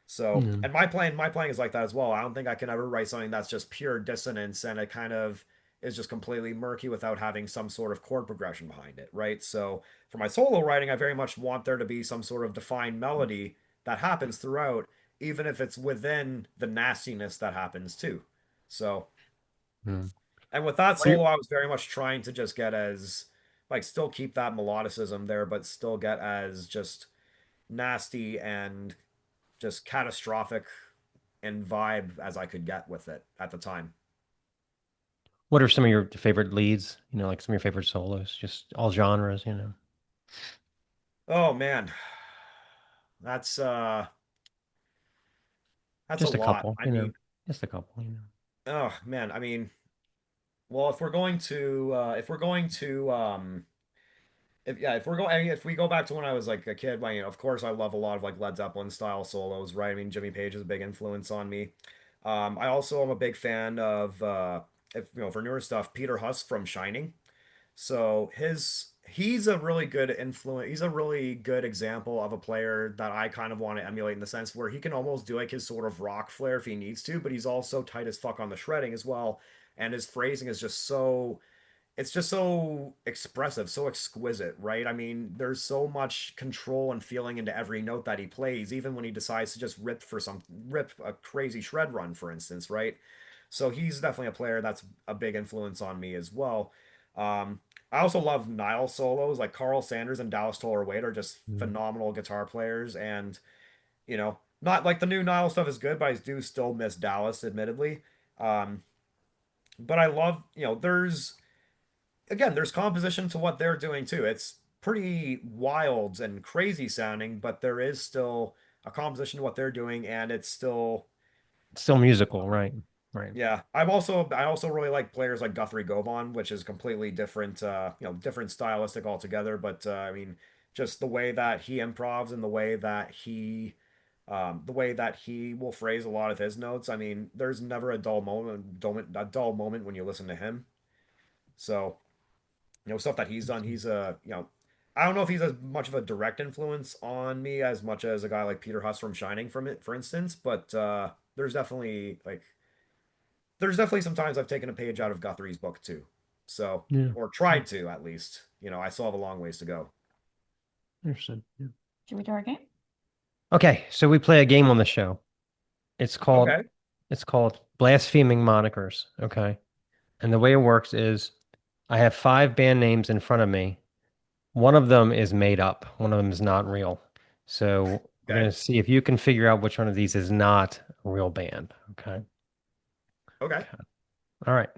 So, Yeah. and my playing is like that as well. I don't think I can ever write something that's just pure dissonance and it kind of is just completely murky without having some sort of chord progression behind it, right? So, for my solo writing, I very much want there to be some sort of defined melody that happens throughout, even if it's within the nastiness that happens too. So, Yeah. and with that What are solo, your I was very much trying to just get as like still keep that melodicism there, but still get as just nasty and just catastrophic and vibe as I could get with it at the time. what are some of your favorite leads? Like some of your favorite solos, just all genres. Oh man, that's uh that's a Just a lot. couple, I mean, just a couple. oh man, I mean, well, if we're going to if we're going I mean, if we go back to when I was like a kid, like, of course I love a lot of like Led Zeppelin style solos, right? I mean, Jimmy Page is a big influence on me. I also am a big fan of if for newer stuff, Peter Huss from Shining. So he's a really good influence. He's a really good example of a player that I kind of want to emulate in the sense where he can almost do like his sort of rock flair if he needs to, but he's also tight as fuck on the shredding as well. And his phrasing is just so it's just so expressive, so exquisite, right? I mean, there's so much control and feeling into every note that he plays, even when he decides to just rip a crazy shred run, for instance, right? So he's definitely a player that's a big influence on me as well. I also love Nile solos, like Carl Sanders and Dallas Toller Wade are just Mm. phenomenal guitar players, and not like the new Nile stuff is good, but I do still miss Dallas, admittedly. Um, but I love, there's composition to what they're doing too. It's pretty wild and crazy sounding, but there is still a composition to what they're doing, and it's still, Still musical, right? Right. yeah. I also really like players like Guthrie Govan, which is completely different, different stylistic altogether. But I mean, just the way that he improvs and the way that he will phrase a lot of his notes. I mean, there's never a dull moment when you listen to him. So, stuff that he's done. He's I don't know if he's as much of a direct influence on me as much as a guy like Peter Huss from Shining, from it, for instance. But there's definitely some times I've taken a page out of Guthrie's book too. So, Yeah. or tried to at least. I still have a long ways to go. Interesting. Yeah. Should we do our game? Okay, so we play a game on the show. It's called Okay. it's called Blaspheming Monikers. Okay. And the way it works is I have 5 band names in front of me. One of them is made up. One of them is not real. So we're Okay. gonna see if you can figure out which one of these is not a real band. Okay. Okay. Okay. All right.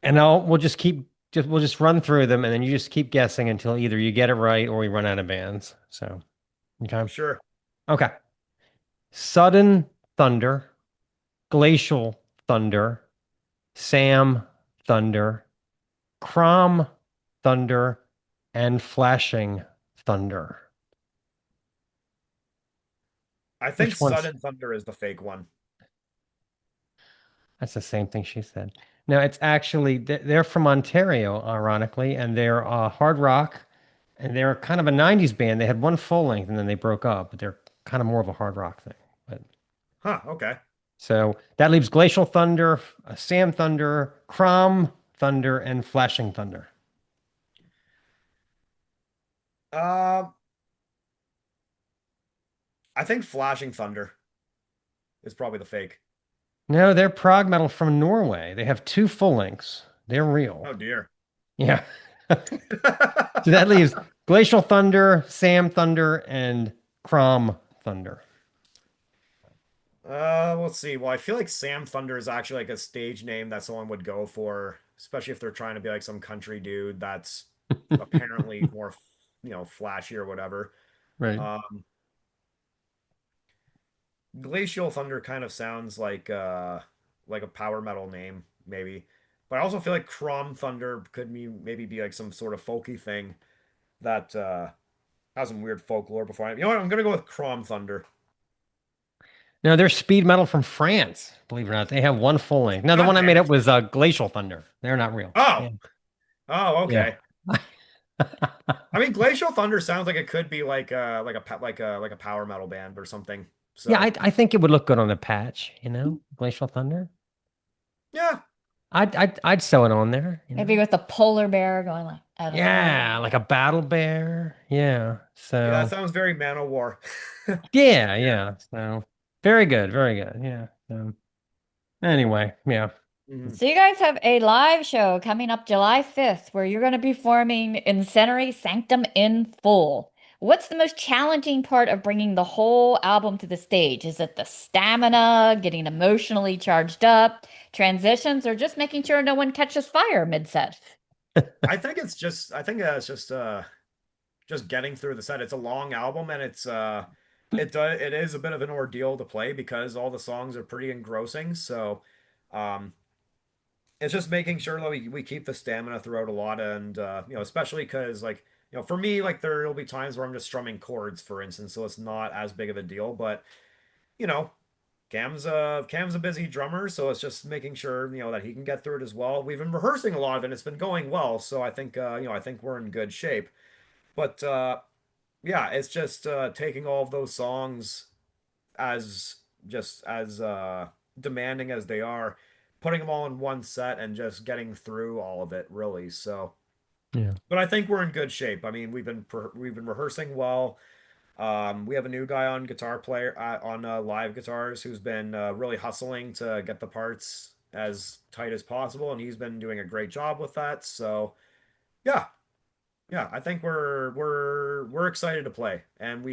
And we'll just run through them and then you just keep guessing until either you get it right or we run out of bands. So okay. Sure. Okay. Sudden thunder, glacial thunder, Sam thunder, Crom thunder, and flashing thunder. I think Which one's Sudden Thunder is the fake one. That's the same thing she said. No, it's actually they're from Ontario, ironically, and they're hard rock, and they're kind of a '90s band. They had one full length, and then they broke up, but they're kind of more of a hard rock thing. But Huh. Okay. so that leaves Glacial Thunder, Sam Thunder, Crom Thunder, and Flashing Thunder. Um, I think Flashing Thunder is probably the fake. No, they're prog metal from Norway. They have 2 full lengths. They're real. Oh dear. Yeah. So that leaves Glacial Thunder, Sam Thunder, and Crom Thunder. Let's see. Well, I feel like Sam Thunder is actually like a stage name that someone would go for, especially if they're trying to be like some country dude that's apparently more, flashy or whatever. Right. Um, Glacial Thunder kind of sounds like a power metal name, maybe. But I also feel like Crom Thunder could maybe be like some sort of folky thing that has some weird folklore before. You know what? I'm gonna go with Crom Thunder. No, they're speed metal from France. Believe it or not, they have 1 full length. Now, the God one I damn made up it. was Glacial Thunder. They're not real. Oh, Yeah. oh, Yeah. okay. I mean, Glacial Thunder sounds like it could be like a power metal band or something. Yeah, So I think it would look good on a patch, Glacial Thunder. yeah, I'd sew it on there, Maybe with a polar bear going like, I don't Yeah, know. like a battle bear. Yeah. yeah, that So sounds very Manowar. yeah, yeah. So very good, very good. Yeah. So anyway, yeah. Mhm. So you guys have a live show coming up July 5th where you're going to be performing Incendiary Sanctum in full. What's the most challenging part of bringing the whole album to the stage? Is it the stamina, getting emotionally charged up, transitions, or just making sure no one catches fire mid-set? I think it's just getting through the set. It's a long album and it is a bit of an ordeal to play because all the songs are pretty engrossing. So um it's just making sure that we keep the stamina throughout a lot and especially because like for me like there'll be times where I'm just strumming chords for instance, so it's not as big of a deal. But you know Cam's a busy drummer, so it's just making sure that he can get through it as well. We've been rehearsing a lot of it and it's been going well, so I think we're in good shape. But yeah, it's just taking all of those songs as just as demanding as they are, putting them all in one set and just getting through all of it, really. So, Yeah. but I think we're in good shape. I mean, we've been rehearsing well. We have a new guy on guitar player on live guitars who's been really hustling to get the parts as tight as possible, and he's been doing a great job with that. So, yeah, yeah, I think we're excited to play. And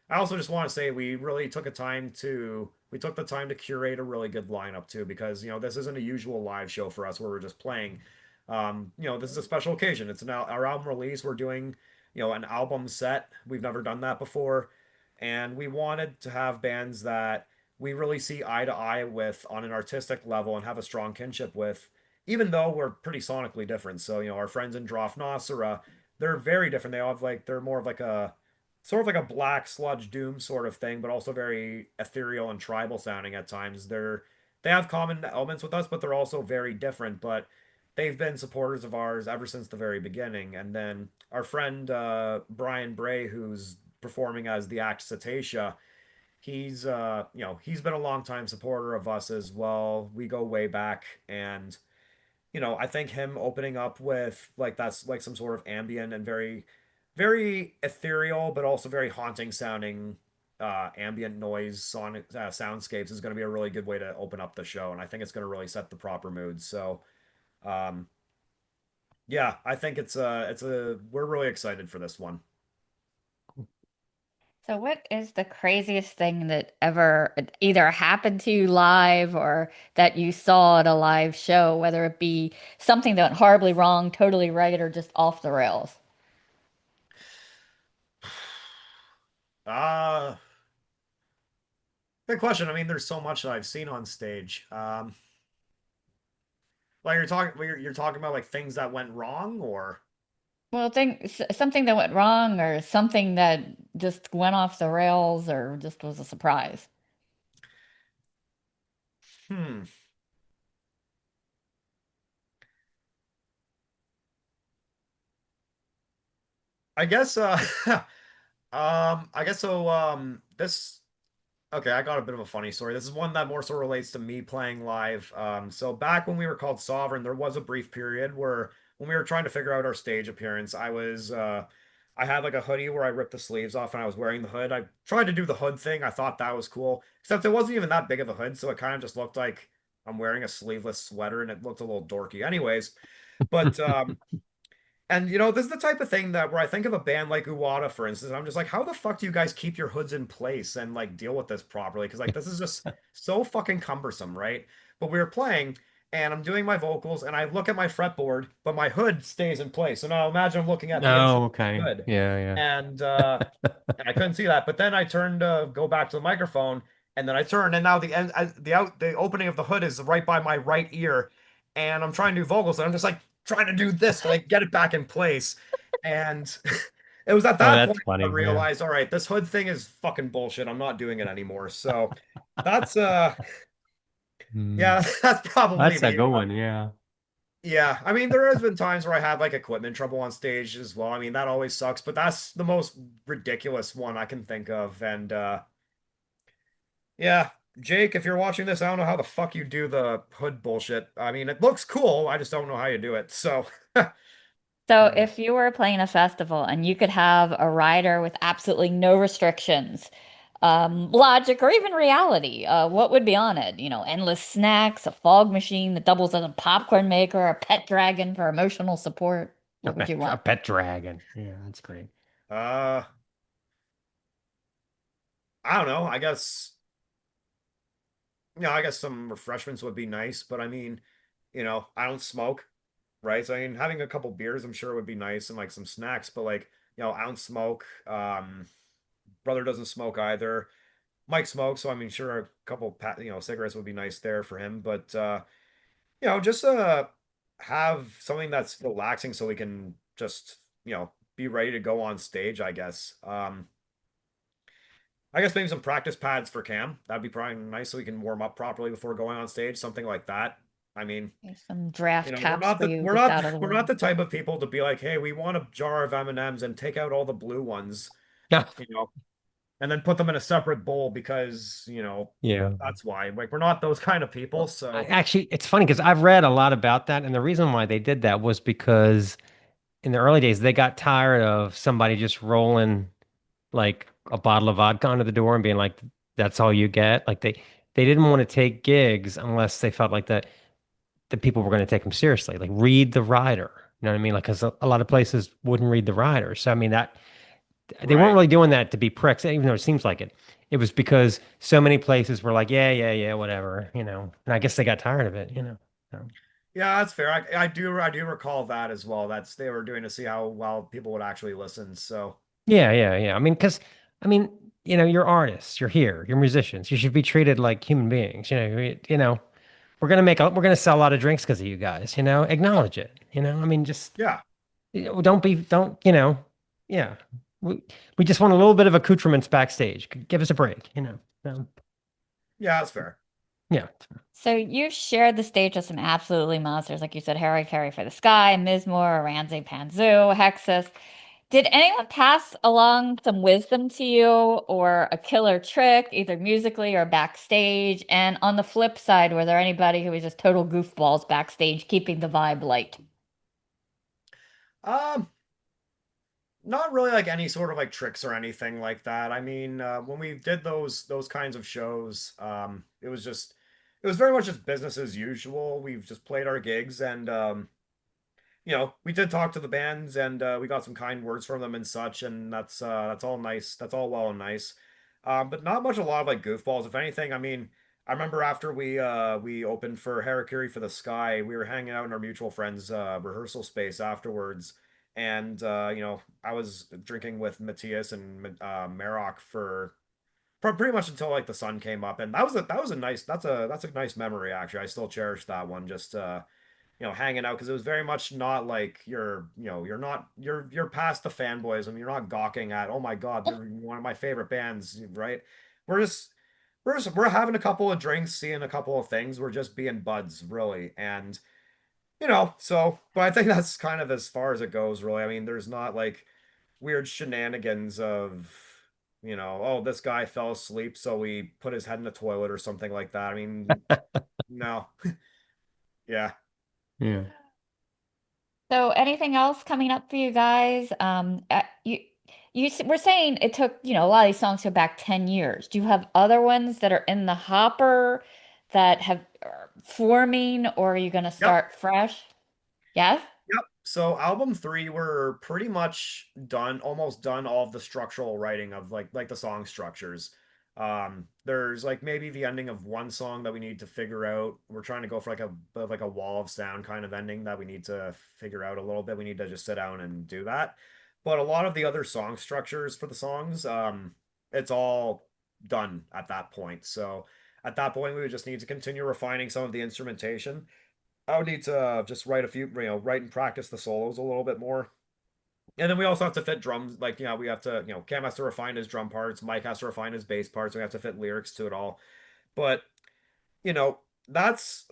I also just want to say we took the time to curate a really good lineup too, because this isn't a usual live show for us where we're just playing. This is a special occasion. It's our album release. We're doing, an album set. We've never done that before. And we wanted to have bands that we really see eye to eye with on an artistic level and have a strong kinship with, even though we're pretty sonically different. So, our friends in Droth Nosera, they're very different. They're more of like a sort of like a black sludge doom sort of thing, but also very ethereal and tribal sounding at times. They have common elements with us, but they're also very different. But they've been supporters of ours ever since the very beginning. And then our friend Brian Bray, who's performing as the act Cetacea, he's he's been a longtime supporter of us as well. We go way back, and I think him opening up with like that's like some sort of ambient and very ethereal, but also very haunting sounding ambient noise sonic soundscapes is going to be a really good way to open up the show, and I think it's going to really set the proper mood. So, um, yeah, I think it's a we're really excited for this one. So, what is the craziest thing that ever either happened to you live or that you saw at a live show, whether it be something that went horribly wrong, totally right, or just off the rails? Uh, Good question. I mean, there's so much that I've seen on stage. Like you're talking about like things that went wrong, or Well, something that went wrong or something that just went off the rails or just was a surprise. hmm. I guess I guess so this okay, I got a bit of a funny story. This is one that more so relates to me playing live. So back when we were called Sovereign, there was a brief period where when we were trying to figure out our stage appearance, I had like a hoodie where I ripped the sleeves off and I was wearing the hood. I tried to do the hood thing. I thought that was cool. Except it wasn't even that big of a hood, so it kind of just looked like I'm wearing a sleeveless sweater and it looked a little dorky. Anyways, but and this is the type of thing that where I think of a band like Uwada, for instance, I'm just like, how the fuck do you guys keep your hoods in place and like deal with this properly? Because like this is just so fucking cumbersome, right? But we were playing and I'm doing my vocals and I look at my fretboard, but my hood stays in place. So now imagine I'm looking at the inside Oh, of the okay. hood Yeah, and I couldn't see that. But then I turned to go back to the microphone, and then I turned, and now the opening of the hood is right by my right ear, and I'm trying to do vocals, and I'm just like trying to do this to like get it back in place, and it was at Oh, that that's point I funny. Yeah. realized, all right, this hood thing is fucking bullshit. I'm not doing it anymore. So that's Hmm. yeah, that's probably That's a the good one. Yeah. yeah, I mean, there has been times where I had like equipment trouble on stage as well. I mean, that always sucks, but that's the most ridiculous one I can think of. And yeah, Jake, if you're watching this, I don't know how the fuck you do the hood bullshit. I mean, it looks cool. I just don't know how you do it. So, So, hmm. if you were playing a festival and you could have a rider with absolutely no restrictions, logic, or even reality, what would be on it? Endless snacks, a fog machine that doubles as a popcorn maker, a pet dragon for emotional support. A What would pet, you a want? pet dragon. Yeah, that's great. uh, I don't know. I guess some refreshments would be nice, but I mean, I don't smoke, right? So I mean, having a couple beers, I'm sure would be nice and like some snacks, but like, I don't smoke. Brother doesn't smoke either. Mike smokes, so I mean, sure, a couple cigarettes would be nice there for him, but just have something that's relaxing so we can just be ready to go on stage, I guess. I guess maybe some practice pads for Cam. That'd be probably nice so we can warm up properly before going on stage, something like that. I mean, Here's some draft we're caps not for the you we're just not out of the we're not way. the type of people to be like, hey, we want a jar of M&Ms and take out all the blue ones, Yeah. you know, and then put them in a separate bowl because, Yeah. that's why. Like we're not those kind of people. Well, So actually, it's funny because I've read a lot about that, and the reason why they did that was because in the early days they got tired of somebody just rolling like a bottle of vodka onto the door and being like, "That's all you get." Like they didn't want to take gigs unless they felt like that the people were going to take them seriously. Like read the rider. You know what I mean? Like because a lot of places wouldn't read the rider. So I mean that they weren't right. really doing that to be pricks, even though it seems like it. It was because so many places were like, yeah, yeah, yeah, whatever, And I guess they got tired of it. So, Yeah, that's fair. I do recall that as well. That's they were doing to see how well people would actually listen. So yeah, yeah, yeah. I mean, because I mean, you're artists, you're here, you're musicians. You should be treated like human beings. We're gonna sell a lot of drinks because of you guys. Acknowledge it. I mean, just yeah, don't. Yeah. We just want a little bit of accoutrements backstage. Give us a break. So. yeah, that's fair. Yeah. So you've shared the stage with some absolutely monsters, like you said, Harry Carey for the Sky, Mizmor, Ranzi Panzu, Hexus. Did anyone pass along some wisdom to you or a killer trick, either musically or backstage? And on the flip side, were there anybody who was just total goofballs backstage, keeping the vibe light? Um, Not really like any sort of like tricks or anything like that. I mean, when we did those kinds of shows, it was very much just business as usual. We've just played our gigs and we did talk to the bands and we got some kind words from them and such, and that's all nice. That's all well and nice. But not much a lot of like goofballs. If anything, I mean, I remember after we opened for Harakiri for the Sky, we were hanging out in our mutual friends rehearsal space afterwards, and I was drinking with Matthias and Marok for pretty much until like the sun came up, and that was a nice that's a nice memory actually. I still cherish that one. Just hanging out because it was very much not like you're not you're past the fanboyism. You're not gawking at, oh my God, they're one of my favorite bands, right? We're just we're having a couple of drinks, seeing a couple of things. We're just being buds, really. And but I think that's kind of as far as it goes, really. I mean, there's not like weird shenanigans of, oh, this guy fell asleep, so we put his head in the toilet or something like that. I mean, no. Yeah. Yeah. So anything else coming up for you guys? We're saying it took, a lot of these songs go back 10 years. Do you have other ones that are in the hopper that have are forming, or are you going to Yep. start fresh? Yes? Yep. So album three, we're pretty much done, almost done all of the structural writing of like the song structures. There's like maybe the ending of one song that we need to figure out. We're trying to go for like a bit of like a wall of sound kind of ending that we need to figure out a little bit. We need to just sit down and do that. But a lot of the other song structures for the songs, it's all done at that point. So at that point, we would just need to continue refining some of the instrumentation. I would need to just write a few, write and practice the solos a little bit more. And then we also have to fit drums. Like, we have to, Cam has to refine his drum parts. Mike has to refine his bass parts. We have to fit lyrics to it all. But, you know, it's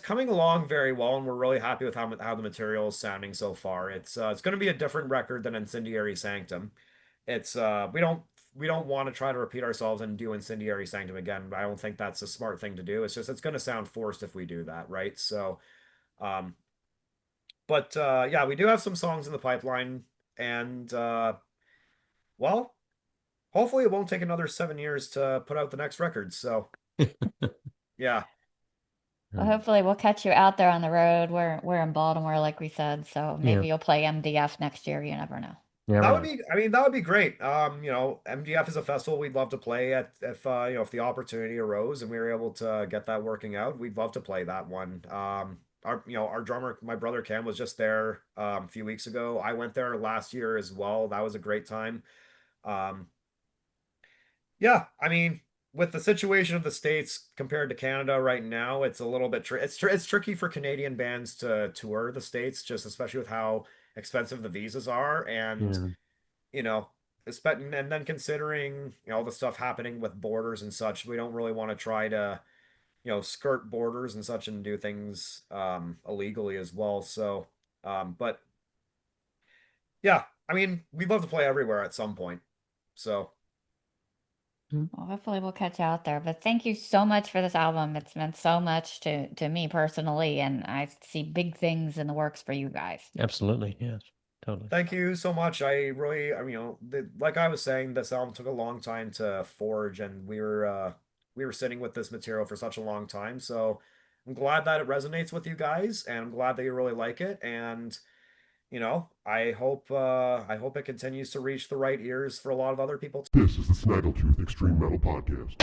coming along very well, and we're really happy with how the material is sounding so far. It's going to be a different record than Incendiary Sanctum. It's we don't want to try to repeat ourselves and do Incendiary Sanctum again. I don't think that's a smart thing to do. It's just it's going to sound forced if we do that, right? So, um, but yeah, we do have some songs in the pipeline, and well, hopefully it won't take another 7 years to put out the next record. So, yeah, Well, hopefully we'll catch you out there on the road. We're in Baltimore, like we said, so Yeah. maybe you'll play MDF next year. You never know. Yeah. that would Right. be. I mean, that would be great. MGF is a festival we'd love to play at if if the opportunity arose and we were able to get that working out. We'd love to play that one. Our drummer, my brother Cam, was just there a few weeks ago. I went there last year as well. That was a great time. Um, yeah, I mean, with the situation of the States compared to Canada right now, it's a little bit it's tricky for Canadian bands to tour the States, just especially with how expensive the visas are, and Yeah. you know, and then considering all the stuff happening with borders and such, we don't really want to try to skirt borders and such and do things illegally as well. So, but yeah, I mean, we'd love to play everywhere at some point. So. Well, hopefully we'll catch you out there. But thank you so much for this album. It's meant so much to me personally, and I see big things in the works for you guys. Absolutely. Yes. Totally. Thank you so much. Like I was saying, this album took a long time to forge, and we were sitting with this material for such a long time. So I'm glad that it resonates with you guys, and I'm glad that you really like it. And I hope it continues to reach the right ears for a lot of other people too. This is the Snaggletooth Extreme Metal Podcast.